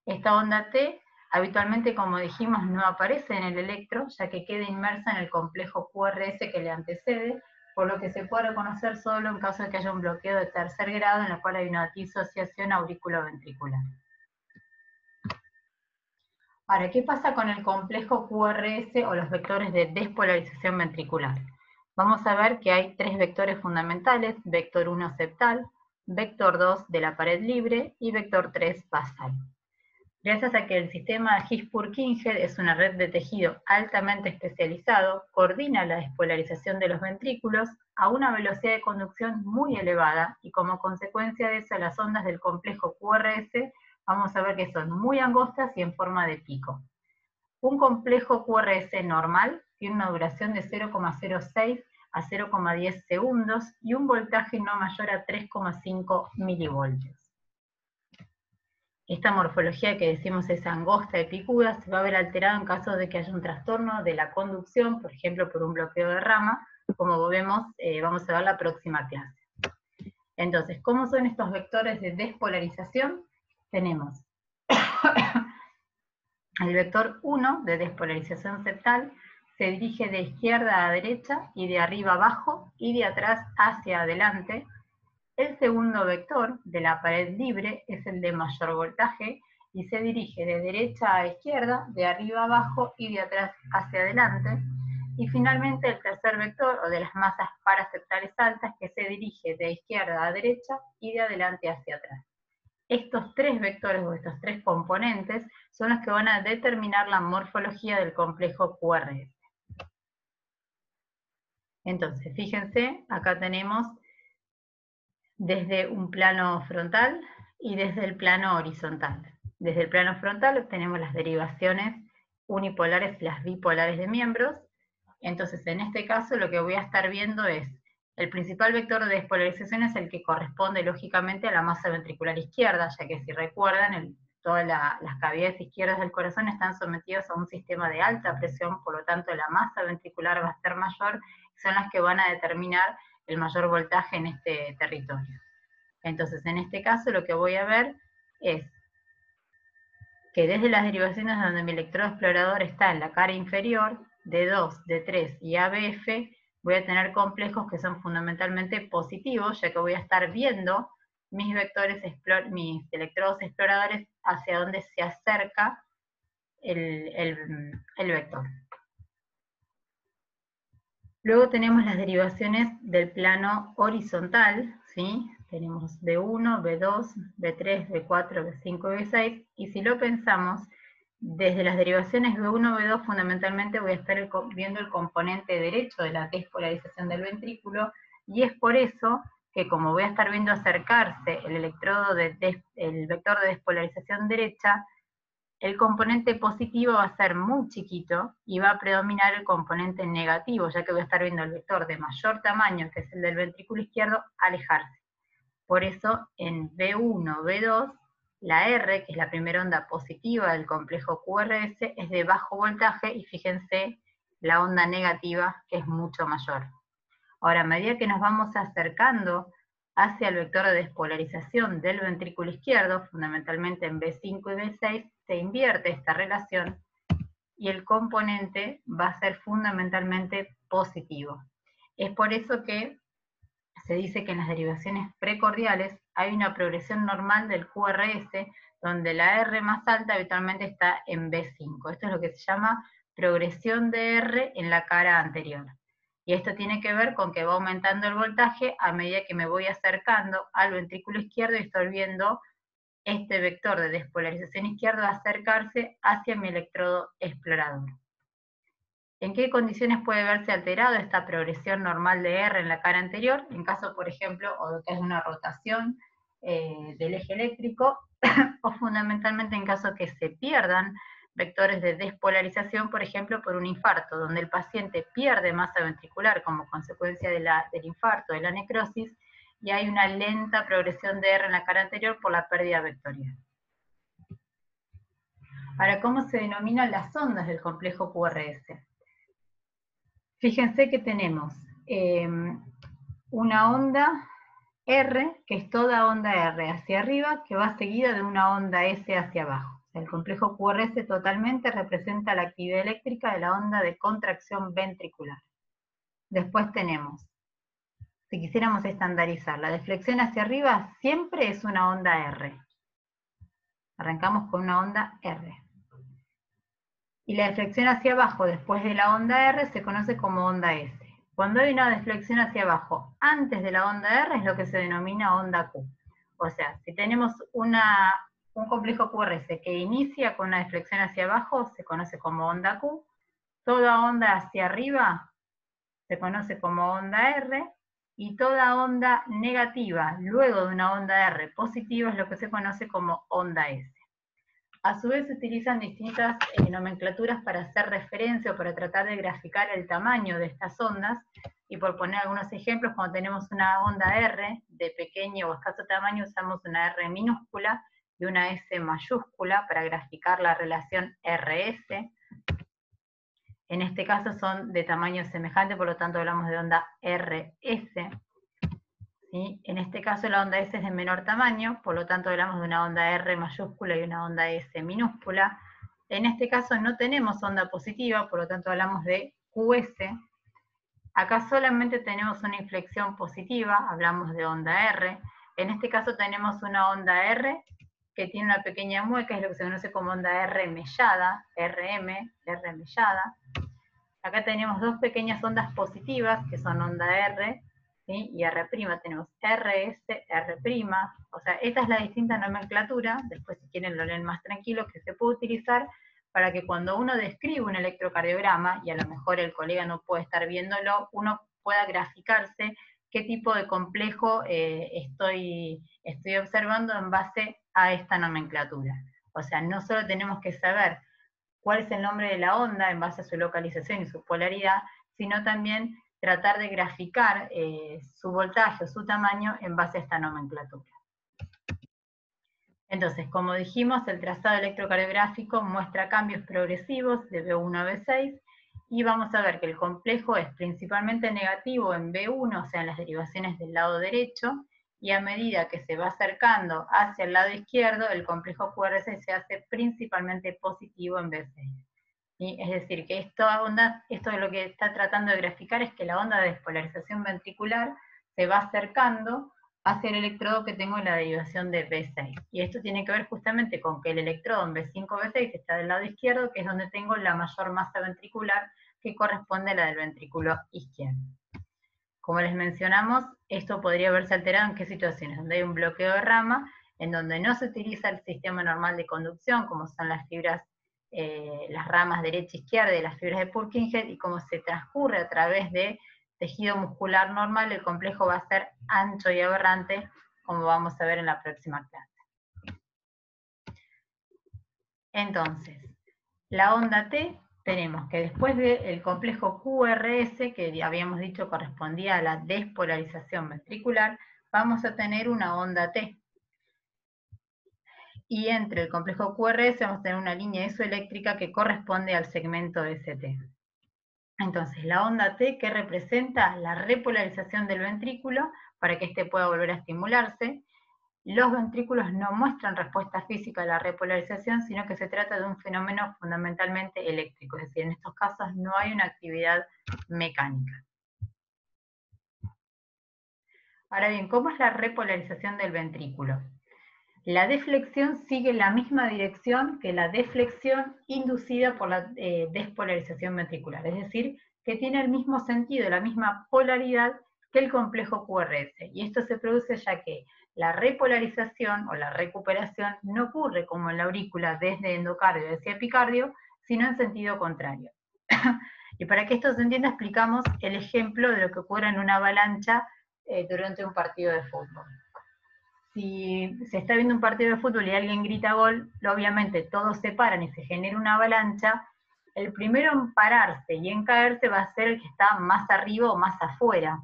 Esta onda T habitualmente, como dijimos, no aparece en el electro, ya que queda inmersa en el complejo QRS que le antecede, por lo que se puede reconocer solo en caso de que haya un bloqueo de tercer grado en el cual hay una disociación auriculoventricular. Ahora, ¿qué pasa con el complejo QRS o los vectores de despolarización ventricular? Vamos a ver que hay tres vectores fundamentales: vector 1 septal, vector 2 de la pared libre y vector 3 basal. Gracias a que el sistema His-Purkinje es una red de tejido altamente especializado, coordina la despolarización de los ventrículos a una velocidad de conducción muy elevada, y como consecuencia de eso las ondas del complejo QRS vamos a ver que son muy angostas y en forma de pico. Un complejo QRS normal tiene una duración de 0,06 a 0,10 segundos y un voltaje no mayor a 3,5 milivoltios. Esta morfología que decimos es angosta y picuda se va a ver alterada en caso de que haya un trastorno de la conducción, por ejemplo por un bloqueo de rama, como vemos, vamos a ver la próxima clase. Entonces, ¿cómo son estos vectores de despolarización? Tenemos el vector 1 de despolarización septal, se dirige de izquierda a derecha y de arriba a abajo y de atrás hacia adelante. El segundo vector de la pared libre es el de mayor voltaje y se dirige de derecha a izquierda, de arriba a abajo y de atrás hacia adelante. Y finalmente el tercer vector, o de las masas paraseptales altas, que se dirige de izquierda a derecha y de adelante hacia atrás. Estos tres vectores o estos tres componentes son los que van a determinar la morfología del complejo QRS. Entonces, fíjense, acá tenemos desde un plano frontal y desde el plano horizontal. Desde el plano frontal obtenemos las derivaciones unipolares y las bipolares de miembros. Entonces, en este caso lo que voy a estar viendo es el principal vector de despolarización es el que corresponde lógicamente a la masa ventricular izquierda, ya que si recuerdan, todas las cavidades izquierdas del corazón están sometidas a un sistema de alta presión, por lo tanto la masa ventricular va a ser mayor, y son las que van a determinar el mayor voltaje en este territorio. Entonces, en este caso lo que voy a ver es que desde las derivaciones donde mi electrodo explorador está en la cara inferior, D2, D3 y ABF, voy a tener complejos que son fundamentalmente positivos, ya que voy a estar viendo mis electrodos exploradores hacia donde se acerca el vector. Luego tenemos las derivaciones del plano horizontal, ¿sí? Tenemos B1, B2, B3, B4, B5 y B6, y si lo pensamos, desde las derivaciones B1, B2 fundamentalmente voy a estar viendo el componente derecho de la despolarización del ventrículo, y es por eso que como voy a estar viendo acercarse el electrodo el vector de despolarización derecha, el componente positivo va a ser muy chiquito y va a predominar el componente negativo, ya que voy a estar viendo el vector de mayor tamaño, que es el del ventrículo izquierdo, alejarse. Por eso en B1, B2, la R, que es la primera onda positiva del complejo QRS, es de bajo voltaje, y fíjense la onda negativa, que es mucho mayor. Ahora, a medida que nos vamos acercando hacia el vector de despolarización del ventrículo izquierdo, fundamentalmente en B5 y B6, se invierte esta relación y el componente va a ser fundamentalmente positivo. Es por eso que se dice que en las derivaciones precordiales hay una progresión normal del QRS, donde la R más alta habitualmente está en B5. Esto es lo que se llama progresión de R en la cara anterior. Y esto tiene que ver con que va aumentando el voltaje a medida que me voy acercando al ventrículo izquierdo y estoy viendo este vector de despolarización izquierda acercarse hacia mi electrodo explorador. ¿En qué condiciones puede verse alterado esta progresión normal de R en la cara anterior? En caso, por ejemplo, o de que es una rotación del eje eléctrico, o fundamentalmente en caso que se pierdan vectores de despolarización, por ejemplo, por un infarto, donde el paciente pierde masa ventricular como consecuencia del infarto, de la necrosis, y hay una lenta progresión de R en la cara anterior por la pérdida vectorial. Ahora, ¿cómo se denominan las ondas del complejo QRS? Fíjense que tenemos una onda R, que es toda onda R hacia arriba, que va seguida de una onda S hacia abajo. O sea, el complejo QRS totalmente representa la actividad eléctrica de la onda de contracción ventricular. Después tenemos, si quisiéramos estandarizar, la deflexión hacia arriba siempre es una onda R. Arrancamos con una onda R. Y la deflexión hacia abajo después de la onda R se conoce como onda S. Cuando hay una deflexión hacia abajo antes de la onda R es lo que se denomina onda Q. O sea, si tenemos un complejo QRS que inicia con una deflexión hacia abajo, se conoce como onda Q. Toda onda hacia arriba se conoce como onda R. Y toda onda negativa luego de una onda R positiva es lo que se conoce como onda S. A su vez se utilizan distintas nomenclaturas para hacer referencia o para tratar de graficar el tamaño de estas ondas, y por poner algunos ejemplos, cuando tenemos una onda R de pequeño o escaso tamaño, usamos una R minúscula y una S mayúscula para graficar la relación RS. En este caso son de tamaño semejante, por lo tanto hablamos de onda RS. ¿Sí? En este caso la onda S es de menor tamaño, por lo tanto hablamos de una onda R mayúscula y una onda S minúscula. En este caso no tenemos onda positiva, por lo tanto hablamos de QS. Acá solamente tenemos una inflexión positiva, hablamos de onda R. En este caso tenemos una onda R que tiene una pequeña mueca, es lo que se conoce como onda R mellada, RM, R mellada. Acá tenemos dos pequeñas ondas positivas, que son onda R, ¿sí? Y R', tenemos RS, R', o sea, esta es la distinta nomenclatura, después si quieren lo leen más tranquilo, que se puede utilizar para que cuando uno describe un electrocardiograma, y a lo mejor el colega no puede estar viéndolo, uno pueda graficarse qué tipo de complejo estoy observando en base a esta nomenclatura. O sea, no solo tenemos que saber cuál es el nombre de la onda en base a su localización y su polaridad, sino también tratar de graficar su voltaje o su tamaño en base a esta nomenclatura. Entonces, como dijimos, el trazado electrocardiográfico muestra cambios progresivos de B1 a B6, y vamos a ver que el complejo es principalmente negativo en B1, o sea, en las derivaciones del lado derecho, y a medida que se va acercando hacia el lado izquierdo, el complejo QRS se hace principalmente positivo en B6. ¿Sí? Es decir, que esto lo que está tratando de graficar es que la onda de despolarización ventricular se va acercando hacia el electrodo que tengo en la derivación de B6. Y esto tiene que ver justamente con que el electrodo en B5, B6 está del lado izquierdo, que es donde tengo la mayor masa ventricular, que corresponde a la del ventrículo izquierdo. Como les mencionamos, esto podría verse alterado en qué situaciones, donde hay un bloqueo de rama, en donde no se utiliza el sistema normal de conducción, como son las fibras, las ramas derecha e izquierda de las fibras de Purkinje, y como se transcurre a través de tejido muscular normal, el complejo va a ser ancho y aberrante, como vamos a ver en la próxima clase. Entonces, la onda T, tenemos que después del complejo QRS, que habíamos dicho correspondía a la despolarización ventricular, vamos a tener una onda T. Y entre el complejo QRS vamos a tener una línea isoeléctrica que corresponde al segmento ST. Entonces, la onda T, que representa la repolarización del ventrículo para que éste pueda volver a estimularse, los ventrículos no muestran respuesta física a la repolarización, sino que se trata de un fenómeno fundamentalmente eléctrico, es decir, en estos casos no hay una actividad mecánica. Ahora bien, ¿cómo es la repolarización del ventrículo? La deflexión sigue la misma dirección que la deflexión inducida por la despolarización ventricular, es decir, que tiene el mismo sentido, la misma polaridad que el complejo QRS. Y esto se produce ya que la repolarización o la recuperación no ocurre como en la aurícula desde endocardio hacia epicardio, sino en sentido contrario. Y para que esto se entienda, explicamos el ejemplo de lo que ocurre en una avalancha durante un partido de fútbol. Si se está viendo un partido de fútbol y alguien grita gol, obviamente todos se paran y se genera una avalancha. El primero en pararse y en caerse va a ser el que está más arriba o más afuera.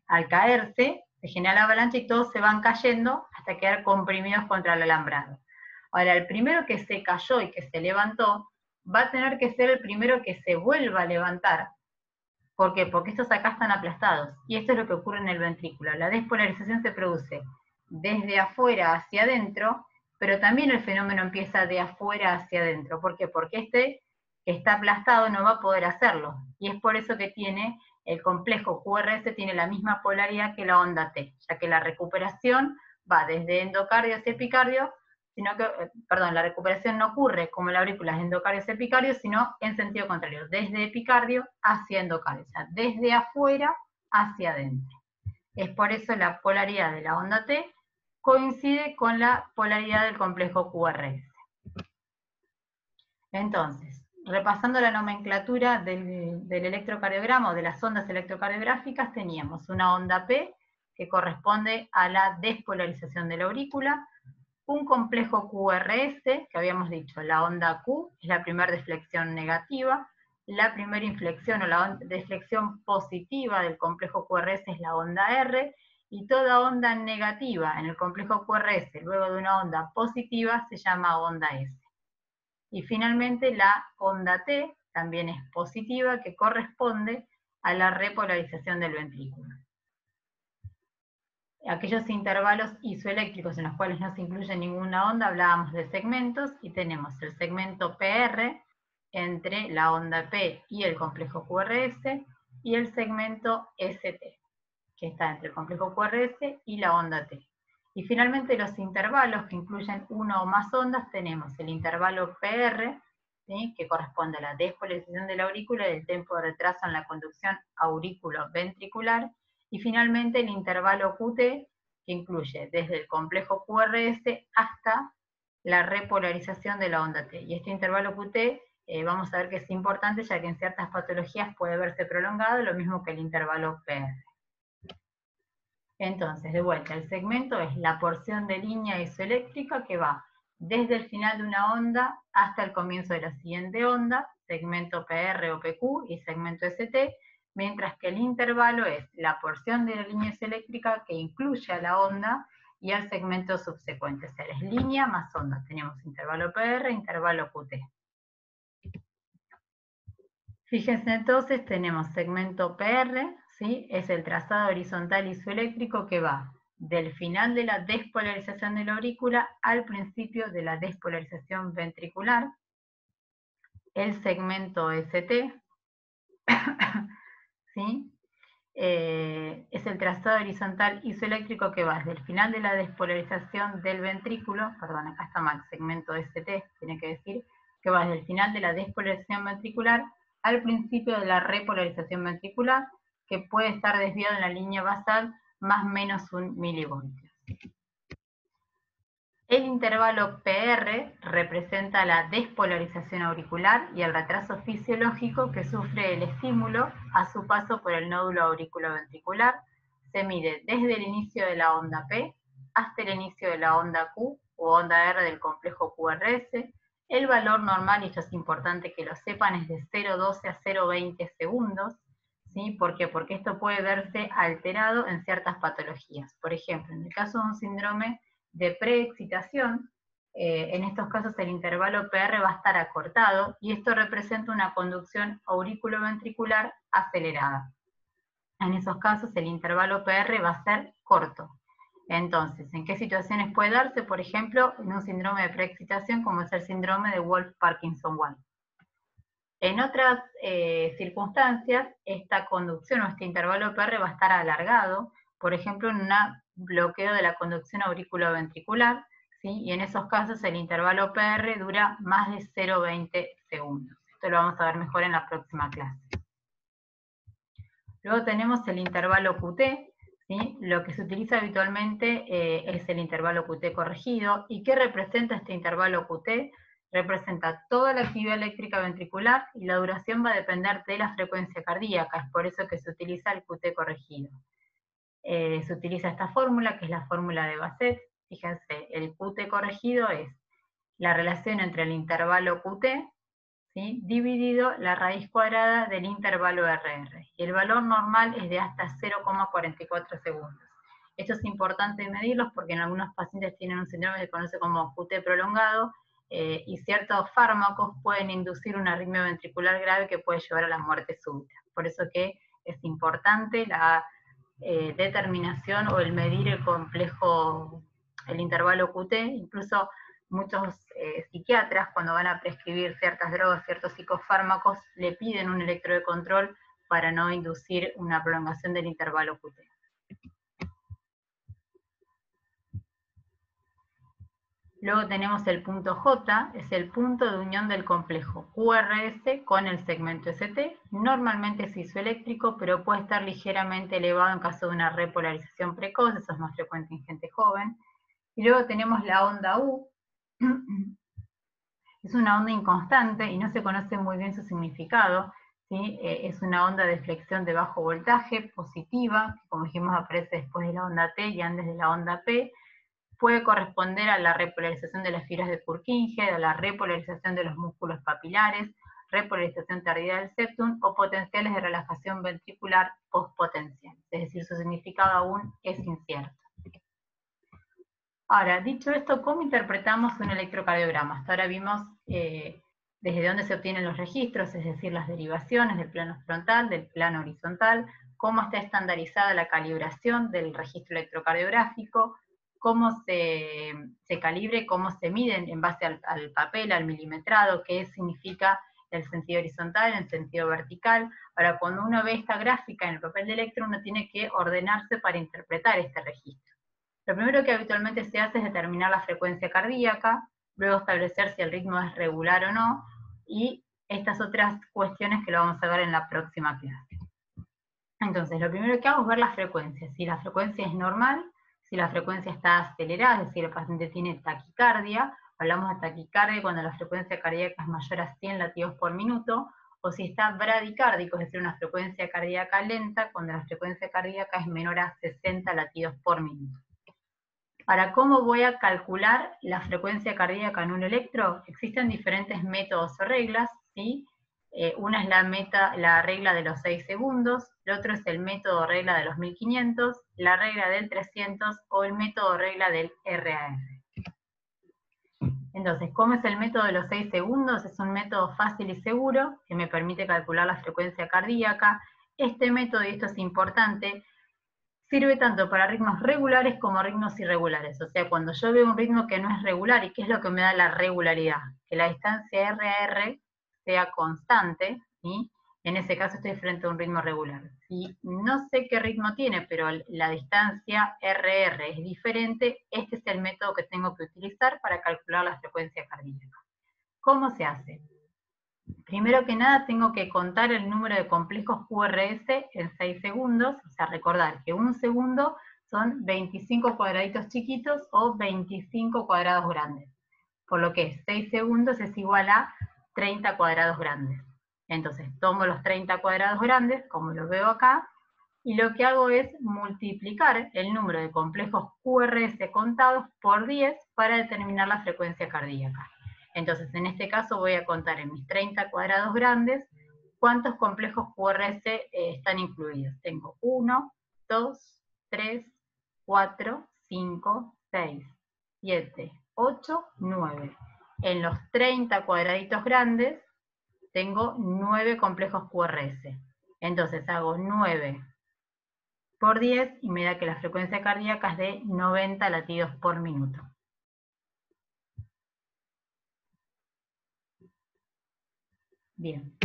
Al caerse, se genera la avalancha y todos se van cayendo hasta quedar comprimidos contra el alambrado. Ahora, el primero que se cayó y que se levantó, va a tener que ser el primero que se vuelva a levantar. ¿Por qué? Porque estos acá están aplastados. Y esto es lo que ocurre en el ventrículo. La despolarización se produce desde afuera hacia adentro, pero también el fenómeno empieza de afuera hacia adentro. ¿Por qué? Porque este que está aplastado no va a poder hacerlo. Y es por eso que tiene el complejo QRS, tiene la misma polaridad que la onda T, ya que la recuperación va desde endocardio hacia epicardio, sino que, la recuperación no ocurre como en la aurícula de endocardio hacia epicardio, sino en sentido contrario, desde epicardio hacia endocardio, o sea, desde afuera hacia adentro. Es por eso la polaridad de la onda T coincide con la polaridad del complejo QRS. Entonces, repasando la nomenclatura del electrocardiograma o de las ondas electrocardiográficas, teníamos una onda P que corresponde a la despolarización de la aurícula, un complejo QRS, que habíamos dicho, la onda Q es la primera deflexión negativa, la primera inflexión o la deflexión positiva del complejo QRS es la onda R, y toda onda negativa en el complejo QRS luego de una onda positiva se llama onda S. Y finalmente la onda T también es positiva, que corresponde a la repolarización del ventrículo. Aquellos intervalos isoeléctricos en los cuales no se incluye ninguna onda, hablábamos de segmentos, y tenemos el segmento PR entre la onda P y el complejo QRS, y el segmento ST, que está entre el complejo QRS y la onda T. Y finalmente los intervalos que incluyen una o más ondas, tenemos el intervalo PR, ¿sí?, que corresponde a la despolarización de la aurícula y el tiempo de retraso en la conducción aurículo-ventricular, y finalmente el intervalo QT, que incluye desde el complejo QRS hasta la repolarización de la onda T. Y este intervalo QT vamos a ver que es importante, ya que en ciertas patologías puede verse prolongado, lo mismo que el intervalo PR. Entonces, de vuelta, el segmento es la porción de línea isoeléctrica que va desde el final de una onda hasta el comienzo de la siguiente onda, segmento PR o PQ y segmento ST, mientras que el intervalo es la porción de la línea isoeléctrica que incluye a la onda y al segmento subsecuente, o sea, es línea más onda. Tenemos intervalo PR, intervalo QT. Fíjense entonces, tenemos segmento PR, ¿sí?, es el trazado horizontal isoeléctrico que va del final de la despolarización de la aurícula al principio de la despolarización ventricular. El segmento ST, ¿sí?, es el trazado horizontal isoeléctrico que va desde el final de la despolarización del ventrículo, perdón, acá está mal, segmento ST, tiene que decir, que va desde el final de la despolarización ventricular al principio de la repolarización ventricular, que puede estar desviado en la línea basal más o menos 1 milivoltio. El intervalo PR representa la despolarización auricular y el retraso fisiológico que sufre el estímulo a su paso por el nódulo auriculoventricular. Se mide desde el inicio de la onda P hasta el inicio de la onda Q o onda R del complejo QRS. El valor normal, y esto es importante que lo sepan, es de 0,12 a 0,20 segundos. ¿Sí? ¿Por qué? Porque esto puede verse alterado en ciertas patologías. Por ejemplo, en el caso de un síndrome de preexcitación, en estos casos el intervalo PR va a estar acortado y esto representa una conducción auriculoventricular acelerada. En esos casos el intervalo PR va a ser corto. Entonces, ¿en qué situaciones puede darse? Por ejemplo, en un síndrome de preexcitación como es el síndrome de Wolff-Parkinson-White. En otras circunstancias, esta conducción o este intervalo PR va a estar alargado, por ejemplo, en un bloqueo de la conducción auriculoventricular, ¿sí? Y en esos casos el intervalo PR dura más de 0,20 segundos. Esto lo vamos a ver mejor en la próxima clase. Luego tenemos el intervalo QT, ¿sí? Lo que se utiliza habitualmente es el intervalo QT corregido. ¿Y qué representa este intervalo QT? Representa toda la actividad eléctrica ventricular y la duración va a depender de la frecuencia cardíaca, es por eso que se utiliza el QT corregido. Se utiliza esta fórmula, que es la fórmula de Bassett. Fíjense, el QT corregido es la relación entre el intervalo QT, ¿sí?, dividido la raíz cuadrada del intervalo RR. Y el valor normal es de hasta 0,44 segundos. Esto es importante medirlos porque en algunos pacientes tienen un síndrome que se conoce como QT prolongado, y ciertos fármacos pueden inducir una arritmia ventricular grave que puede llevar a la muerte súbita. Por eso que es importante la determinación o el medir el complejo, el intervalo QT. Incluso muchos psiquiatras, cuando van a prescribir ciertas drogas, ciertos psicofármacos, le piden un electro de control para no inducir una prolongación del intervalo QT. Luego tenemos el punto J, es el punto de unión del complejo QRS con el segmento ST. Normalmente es isoeléctrico, pero puede estar ligeramente elevado en caso de una repolarización precoz, eso es más frecuente en gente joven. Y luego tenemos la onda U. Es una onda inconstante y no se conoce muy bien su significado, ¿sí? Es una onda de flexión de bajo voltaje, positiva, que como dijimos aparece después de la onda T y antes de la onda P. Puede corresponder a la repolarización de las fibras de Purkinje, a la repolarización de los músculos papilares, repolarización tardía del septum o potenciales de relajación ventricular postpotencial. Es decir, su significado aún es incierto. Ahora, dicho esto, ¿cómo interpretamos un electrocardiograma? Hasta ahora vimos desde dónde se obtienen los registros, es decir, las derivaciones del plano frontal, del plano horizontal, cómo está estandarizada la calibración del registro electrocardiográfico, cómo se calibra y cómo se miden en base al papel, al milimetrado, qué significa el sentido horizontal, el sentido vertical. Ahora, cuando uno ve esta gráfica en el papel de electro, uno tiene que ordenarse para interpretar este registro. Lo primero que habitualmente se hace es determinar la frecuencia cardíaca, luego establecer si el ritmo es regular o no, y estas otras cuestiones que lo vamos a ver en la próxima clase. Entonces, lo primero que hago es ver la frecuencia, si la frecuencia es normal, si la frecuencia está acelerada, es decir, el paciente tiene taquicardia. Hablamos de taquicardia cuando la frecuencia cardíaca es mayor a 100 latidos por minuto, o si está bradicárdico, es decir, una frecuencia cardíaca lenta, cuando la frecuencia cardíaca es menor a 60 latidos por minuto. Ahora, ¿cómo voy a calcular la frecuencia cardíaca en un electro? Existen diferentes métodos o reglas, ¿sí? Una es la regla de los 6 segundos, el otro es el método regla de los 1500, la regla del 300 o el método regla del RAR. Entonces, ¿cómo es el método de los 6 segundos? Es un método fácil y seguro que me permite calcular la frecuencia cardíaca. Este método, y esto es importante, sirve tanto para ritmos regulares como ritmos irregulares. O sea, cuando yo veo un ritmo que no es regular, ¿y qué es lo que me da la regularidad? Que la distancia RR sea constante, ¿sí? En ese caso estoy frente a un ritmo regular. Si no sé qué ritmo tiene, pero la distancia RR es diferente, este es el método que tengo que utilizar para calcular la frecuencia cardíaca. ¿Cómo se hace? Primero que nada tengo que contar el número de complejos QRS en 6 segundos, o sea, recordar que un segundo son 25 cuadraditos chiquitos o 25 cuadrados grandes, por lo que 6 segundos es igual a 30 cuadrados grandes. Entonces tomo los 30 cuadrados grandes, como lo veo acá, y lo que hago es multiplicar el número de complejos QRS contados por 10 para determinar la frecuencia cardíaca. Entonces, en este caso voy a contar en mis 30 cuadrados grandes cuántos complejos QRS están incluidos. Tengo 1, 2, 3, 4, 5, 6, 7, 8, 9. En los 30 cuadraditos grandes tengo 9 complejos QRS. Entonces hago 9 por 10 y me da que la frecuencia cardíaca es de 90 latidos por minuto. Bien.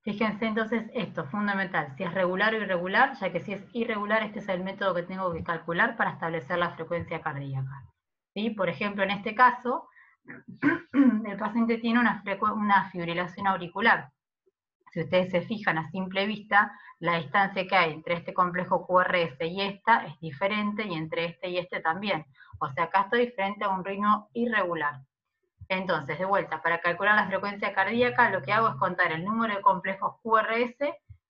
Fíjense entonces esto, fundamental, si es regular o irregular, ya que si es irregular, este es el método que tengo que calcular para establecer la frecuencia cardíaca. ¿Sí? Por ejemplo, en este caso, el paciente tiene una fibrilación auricular. Si ustedes se fijan a simple vista, la distancia que hay entre este complejo QRS y esta es diferente, y entre este y este también. O sea, acá estoy frente a un ritmo irregular. Entonces, de vuelta, para calcular la frecuencia cardíaca, lo que hago es contar el número de complejos QRS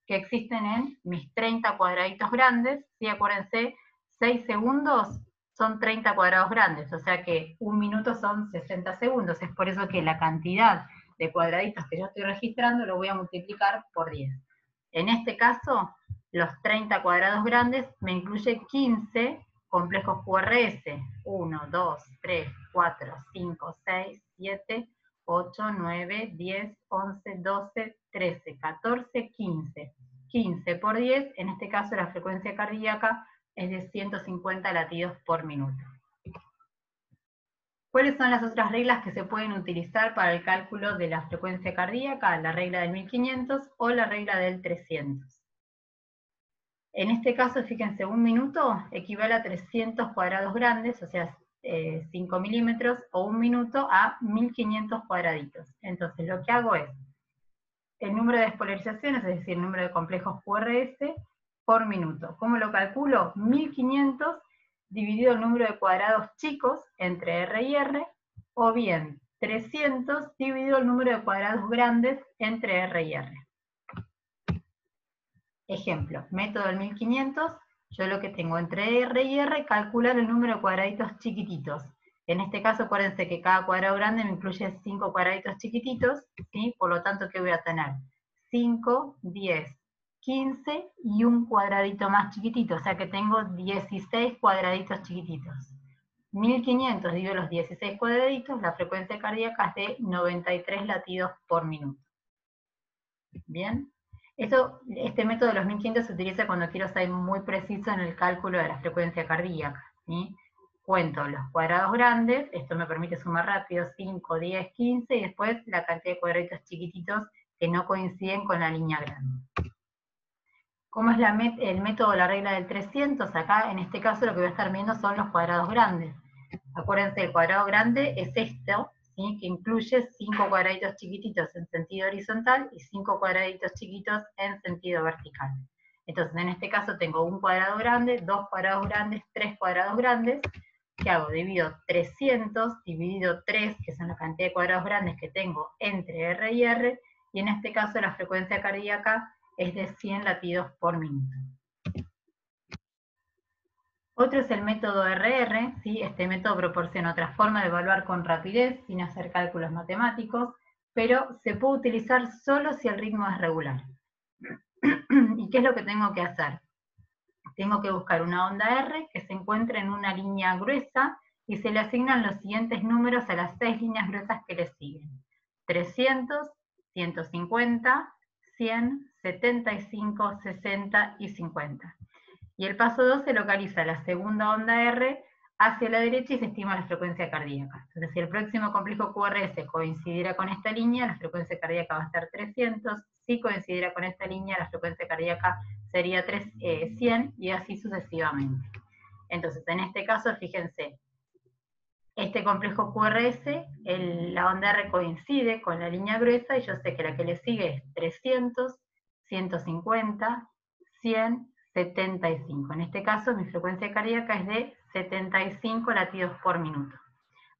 que existen en mis 30 cuadraditos grandes. ¿Sí? Acuérdense, 6 segundos son 30 cuadrados grandes, o sea que un minuto son 60 segundos. Es por eso que la cantidad de cuadraditos que yo estoy registrando lo voy a multiplicar por 10. En este caso, los 30 cuadrados grandes me incluye 15 complejos QRS. 1, 2, 3, 4, 5, 6, 7, 8, 9, 10, 11, 12, 13, 14, 15. 15 por 10, en este caso la frecuencia cardíaca es de 150 latidos por minuto. ¿Cuáles son las otras reglas que se pueden utilizar para el cálculo de la frecuencia cardíaca? La regla del 1500 o la regla del 300. En este caso, fíjense, un minuto equivale a 300 cuadrados grandes, o sea, 5 milímetros, o un minuto a 1500 cuadraditos. Entonces, lo que hago es el número de despolarizaciones, es decir, el número de complejos QRS por minuto. ¿Cómo lo calculo? 1500 dividido el número de cuadrados chicos entre R y R, o bien 300 dividido el número de cuadrados grandes entre R y R. Ejemplo, método del 1500, yo lo que tengo entre R y R, calcular el número de cuadraditos chiquititos. En este caso, acuérdense que cada cuadrado grande me incluye 5 cuadraditos chiquititos, ¿sí? Por lo tanto, ¿qué voy a tener? 5, 10, 15 y un cuadradito más chiquitito, o sea que tengo 16 cuadraditos chiquititos. 1500 dividido los 16 cuadraditos, la frecuencia cardíaca es de 93 latidos por minuto. ¿Bien? Este método de los 1500 se utiliza cuando quiero ser muy preciso en el cálculo de la frecuencia cardíaca, ¿sí? Cuento los cuadrados grandes, esto me permite sumar rápido 5, 10, 15, y después la cantidad de cuadraditos chiquititos que no coinciden con la línea grande. ¿Cómo es el método de la regla del 300? Acá, en este caso, lo que voy a estar viendo son los cuadrados grandes. Acuérdense, el cuadrado grande es esto, ¿sí? Que incluye 5 cuadraditos chiquititos en sentido horizontal y 5 cuadraditos chiquitos en sentido vertical. Entonces, en este caso tengo un cuadrado grande, 2 cuadrados grandes, 3 cuadrados grandes. ¿Qué hago? Divido 300 dividido 3, que son la cantidad de cuadrados grandes que tengo entre R y R, y en este caso la frecuencia cardíaca es de 100 latidos por minuto. Otro es el método RR, ¿sí? Este método proporciona otra forma de evaluar con rapidez, sin hacer cálculos matemáticos, pero se puede utilizar solo si el ritmo es regular. ¿Y qué es lo que tengo que hacer? Tengo que buscar una onda R que se encuentre en una línea gruesa y se le asignan los siguientes números a las 6 líneas gruesas que le siguen. 300, 150, 100, 75, 60 y 50. Y el paso 2 se localiza la segunda onda R hacia la derecha y se estima la frecuencia cardíaca. Entonces, si el próximo complejo QRS coincidirá con esta línea, la frecuencia cardíaca va a ser 300. Si coincidirá con esta línea, la frecuencia cardíaca sería 100, y así sucesivamente. Entonces, en este caso, fíjense, este complejo QRS, la onda R coincide con la línea gruesa, y yo sé que la que le sigue es 300, 150, 100, 75. En este caso, mi frecuencia cardíaca es de 75 latidos por minuto.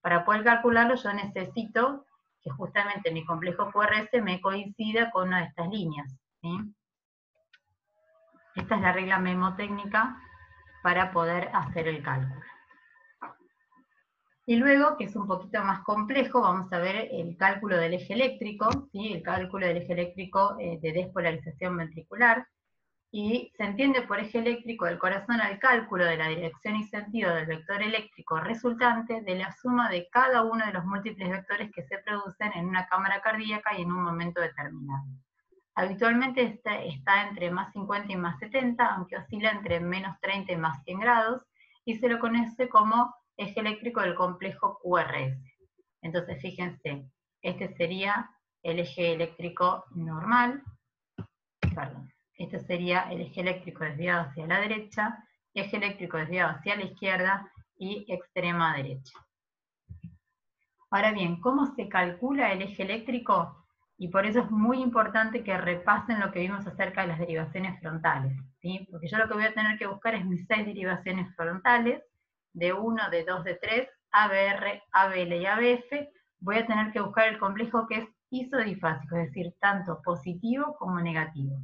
Para poder calcularlo, yo necesito que justamente mi complejo QRS me coincida con una de estas líneas, ¿sí? Esta es la regla mnemotécnica para poder hacer el cálculo. Y luego, que es un poquito más complejo, vamos a ver el cálculo del eje eléctrico, ¿sí? El cálculo del eje eléctrico de despolarización ventricular. Y se entiende por eje eléctrico del corazón al cálculo de la dirección y sentido del vector eléctrico resultante de la suma de cada uno de los múltiples vectores que se producen en una cámara cardíaca y en un momento determinado. Habitualmente está entre más 50 y más 70, aunque oscila entre menos 30 y más 100 grados, y se lo conoce como eje eléctrico del complejo QRS. Entonces, fíjense, este sería el eje eléctrico normal, perdón, este sería el eje eléctrico desviado hacia la derecha, eje eléctrico desviado hacia la izquierda y extrema derecha. Ahora bien, ¿cómo se calcula el eje eléctrico? Y por eso es muy importante que repasen lo que vimos acerca de las derivaciones frontales, ¿sí? Porque yo lo que voy a tener que buscar es mis 6 derivaciones frontales, de 1, de 2, de 3, ABR, ABL y ABF. Voy a tener que buscar el complejo que es isodifásico, es decir, tanto positivo como negativo.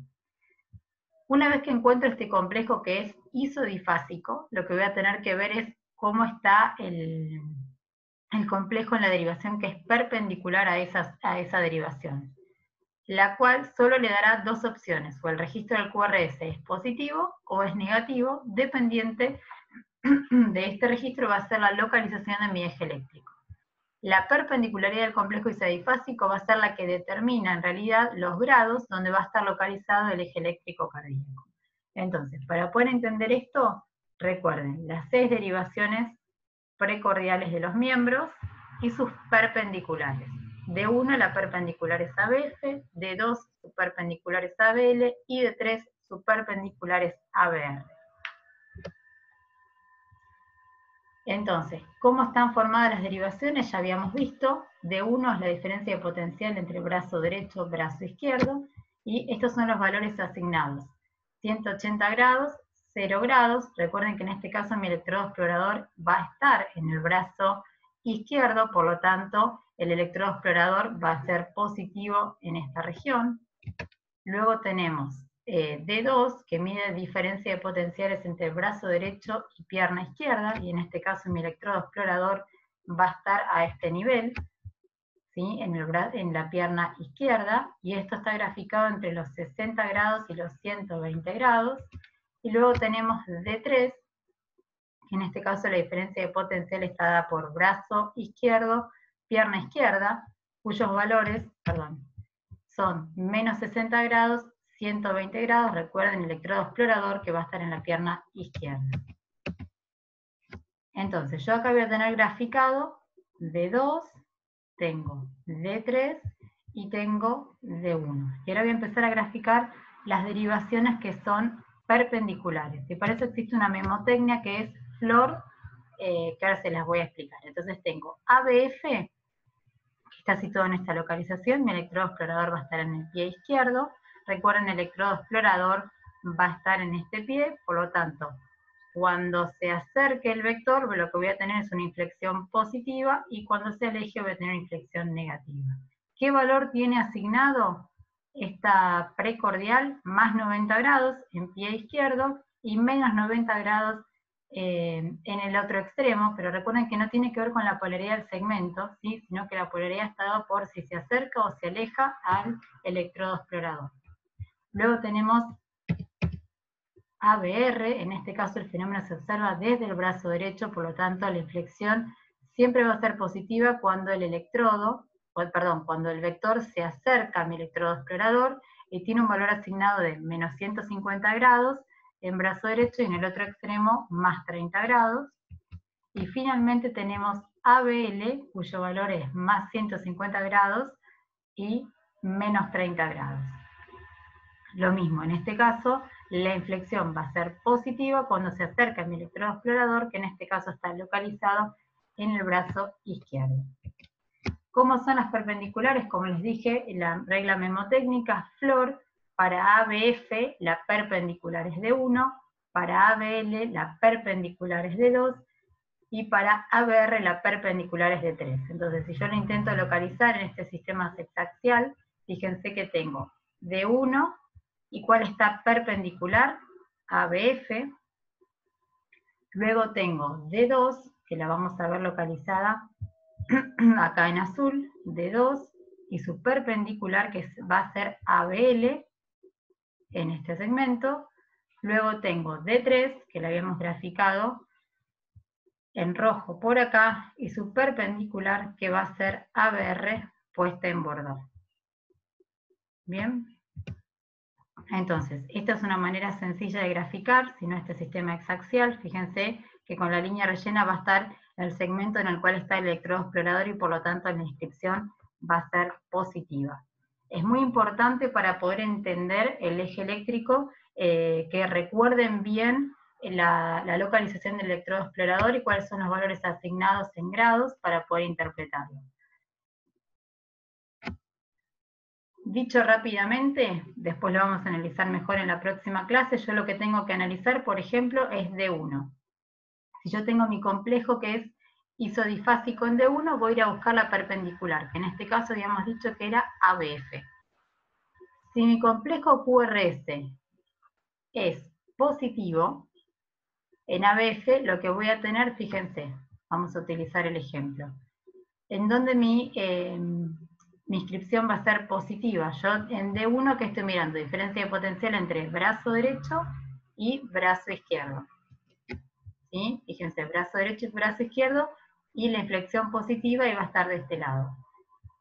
Una vez que encuentro este complejo que es isodifásico, lo que voy a tener que ver es cómo está el complejo en la derivación que es perpendicular a esa derivación, la cual solo le dará dos opciones, o el registro del QRS es positivo o es negativo, dependiente de este registro va a ser la localización de mi eje eléctrico. La perpendicularidad del complejo isodifásico va a ser la que determina en realidad los grados donde va a estar localizado el eje eléctrico cardíaco. Entonces, para poder entender esto, recuerden las 6 derivaciones precordiales de los miembros y sus perpendiculares. De 1 la perpendicular es ABF, de 2 su perpendicular es ABL y de 3 su perpendicular es ABR. Entonces, ¿cómo están formadas las derivaciones? Ya habíamos visto, de 1 es la diferencia de potencial entre brazo derecho y brazo izquierdo, y estos son los valores asignados. 180 grados, 0 grados, recuerden que en este caso mi electrodo explorador va a estar en el brazo izquierdo, por lo tanto el electrodo explorador va a ser positivo en esta región. Luego tenemos D2, que mide diferencia de potenciales entre el brazo derecho y pierna izquierda, y en este caso mi electrodo explorador va a estar a este nivel, ¿sí? en la pierna izquierda, y esto está graficado entre los 60 grados y los 120 grados. Y luego tenemos D3, que en este caso la diferencia de potencial está dada por brazo izquierdo, pierna izquierda, cuyos valores, son menos 60 grados, 120 grados, recuerden el electrodo explorador que va a estar en la pierna izquierda. Entonces, yo acá voy a tener graficado D2, tengo D3 y tengo D1. Y ahora voy a empezar a graficar las derivaciones que son perpendiculares. Y para eso existe una memotecnia que es FLOR, que ahora se las voy a explicar. Entonces tengo ABF, que está situado en esta localización, mi electrodo explorador va a estar en el pie izquierdo. Recuerden, el electrodo explorador va a estar en este pie, por lo tanto, cuando se acerque el vector, lo que voy a tener es una inflexión positiva, y cuando se aleje voy a tener una inflexión negativa. ¿Qué valor tiene asignado esta precordial? Más 90 grados en pie izquierdo y menos 90 grados en el otro extremo, pero recuerden que no tiene que ver con la polaridad del segmento, ¿sí? Sino que la polaridad está dada por si se acerca o se aleja al electrodo explorador. Luego tenemos ABR, en este caso el fenómeno se observa desde el brazo derecho, por lo tanto la inflexión siempre va a ser positiva cuando el cuando el vector se acerca a mi electrodo explorador y tiene un valor asignado de menos 150 grados en brazo derecho y en el otro extremo más 30 grados. Y finalmente tenemos ABL, cuyo valor es más 150 grados y menos 30 grados. Lo mismo, en este caso, la inflexión va a ser positiva cuando se acerca a mi electrodo explorador, que en este caso está localizado en el brazo izquierdo. ¿Cómo son las perpendiculares? Como les dije, la regla memotécnica FLOR, para ABF la perpendicular es de 1, para ABL la perpendicular es de 2, y para ABR la perpendicular es de 3. Entonces, si yo lo intento localizar en este sistema sexaxial, fíjense que tengo de 1, ¿y cuál está perpendicular? ABF. Luego tengo D2, que la vamos a ver localizada acá en azul, D2, y su perpendicular que va a ser ABL en este segmento. Luego tengo D3, que la habíamos graficado en rojo por acá, y su perpendicular que va a ser ABR puesta en bordón. Bien. Entonces, esta es una manera sencilla de graficar, si no este sistema hexaxial. Fíjense que con la línea rellena va a estar el segmento en el cual está el electrodo explorador y por lo tanto la inscripción va a ser positiva. Es muy importante para poder entender el eje eléctrico que recuerden bien la localización del electrodo explorador y cuáles son los valores asignados en grados para poder interpretarlo. Dicho rápidamente, después lo vamos a analizar mejor en la próxima clase, yo lo que tengo que analizar, por ejemplo, es D1. Si yo tengo mi complejo que es isodifásico en D1, voy a ir a buscar la perpendicular, que en este caso habíamos dicho que era ABF. Si mi complejo QRS es positivo, en ABF lo que voy a tener, fíjense, vamos a utilizar el ejemplo, en donde mi inscripción va a ser positiva. Yo en D1 que estoy mirando, diferencia de potencial entre brazo derecho y brazo izquierdo. ¿Sí? Fíjense, brazo derecho y brazo izquierdo, y la inflexión positiva iba a estar de este lado.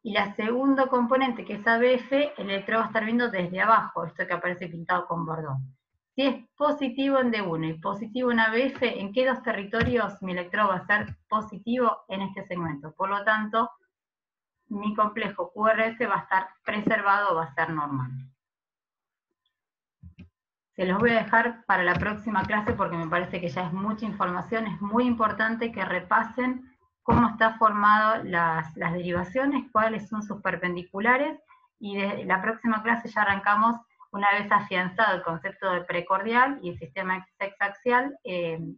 Y la segundo componente, que es ABF, el electrodo va a estar viendo desde abajo, esto que aparece pintado con bordón. Si es positivo en D1 y positivo en ABF, ¿en qué dos territorios mi electrodo va a ser positivo? En este segmento. Por lo tanto, mi complejo QRS va a estar preservado, va a ser normal. Se los voy a dejar para la próxima clase porque me parece que ya es mucha información. Es muy importante que repasen cómo están formadas las derivaciones, cuáles son sus perpendiculares, y de la próxima clase ya arrancamos, una vez afianzado el concepto de precordial y el sistema hexaxial,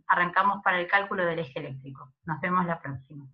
arrancamos para el cálculo del eje eléctrico. Nos vemos la próxima.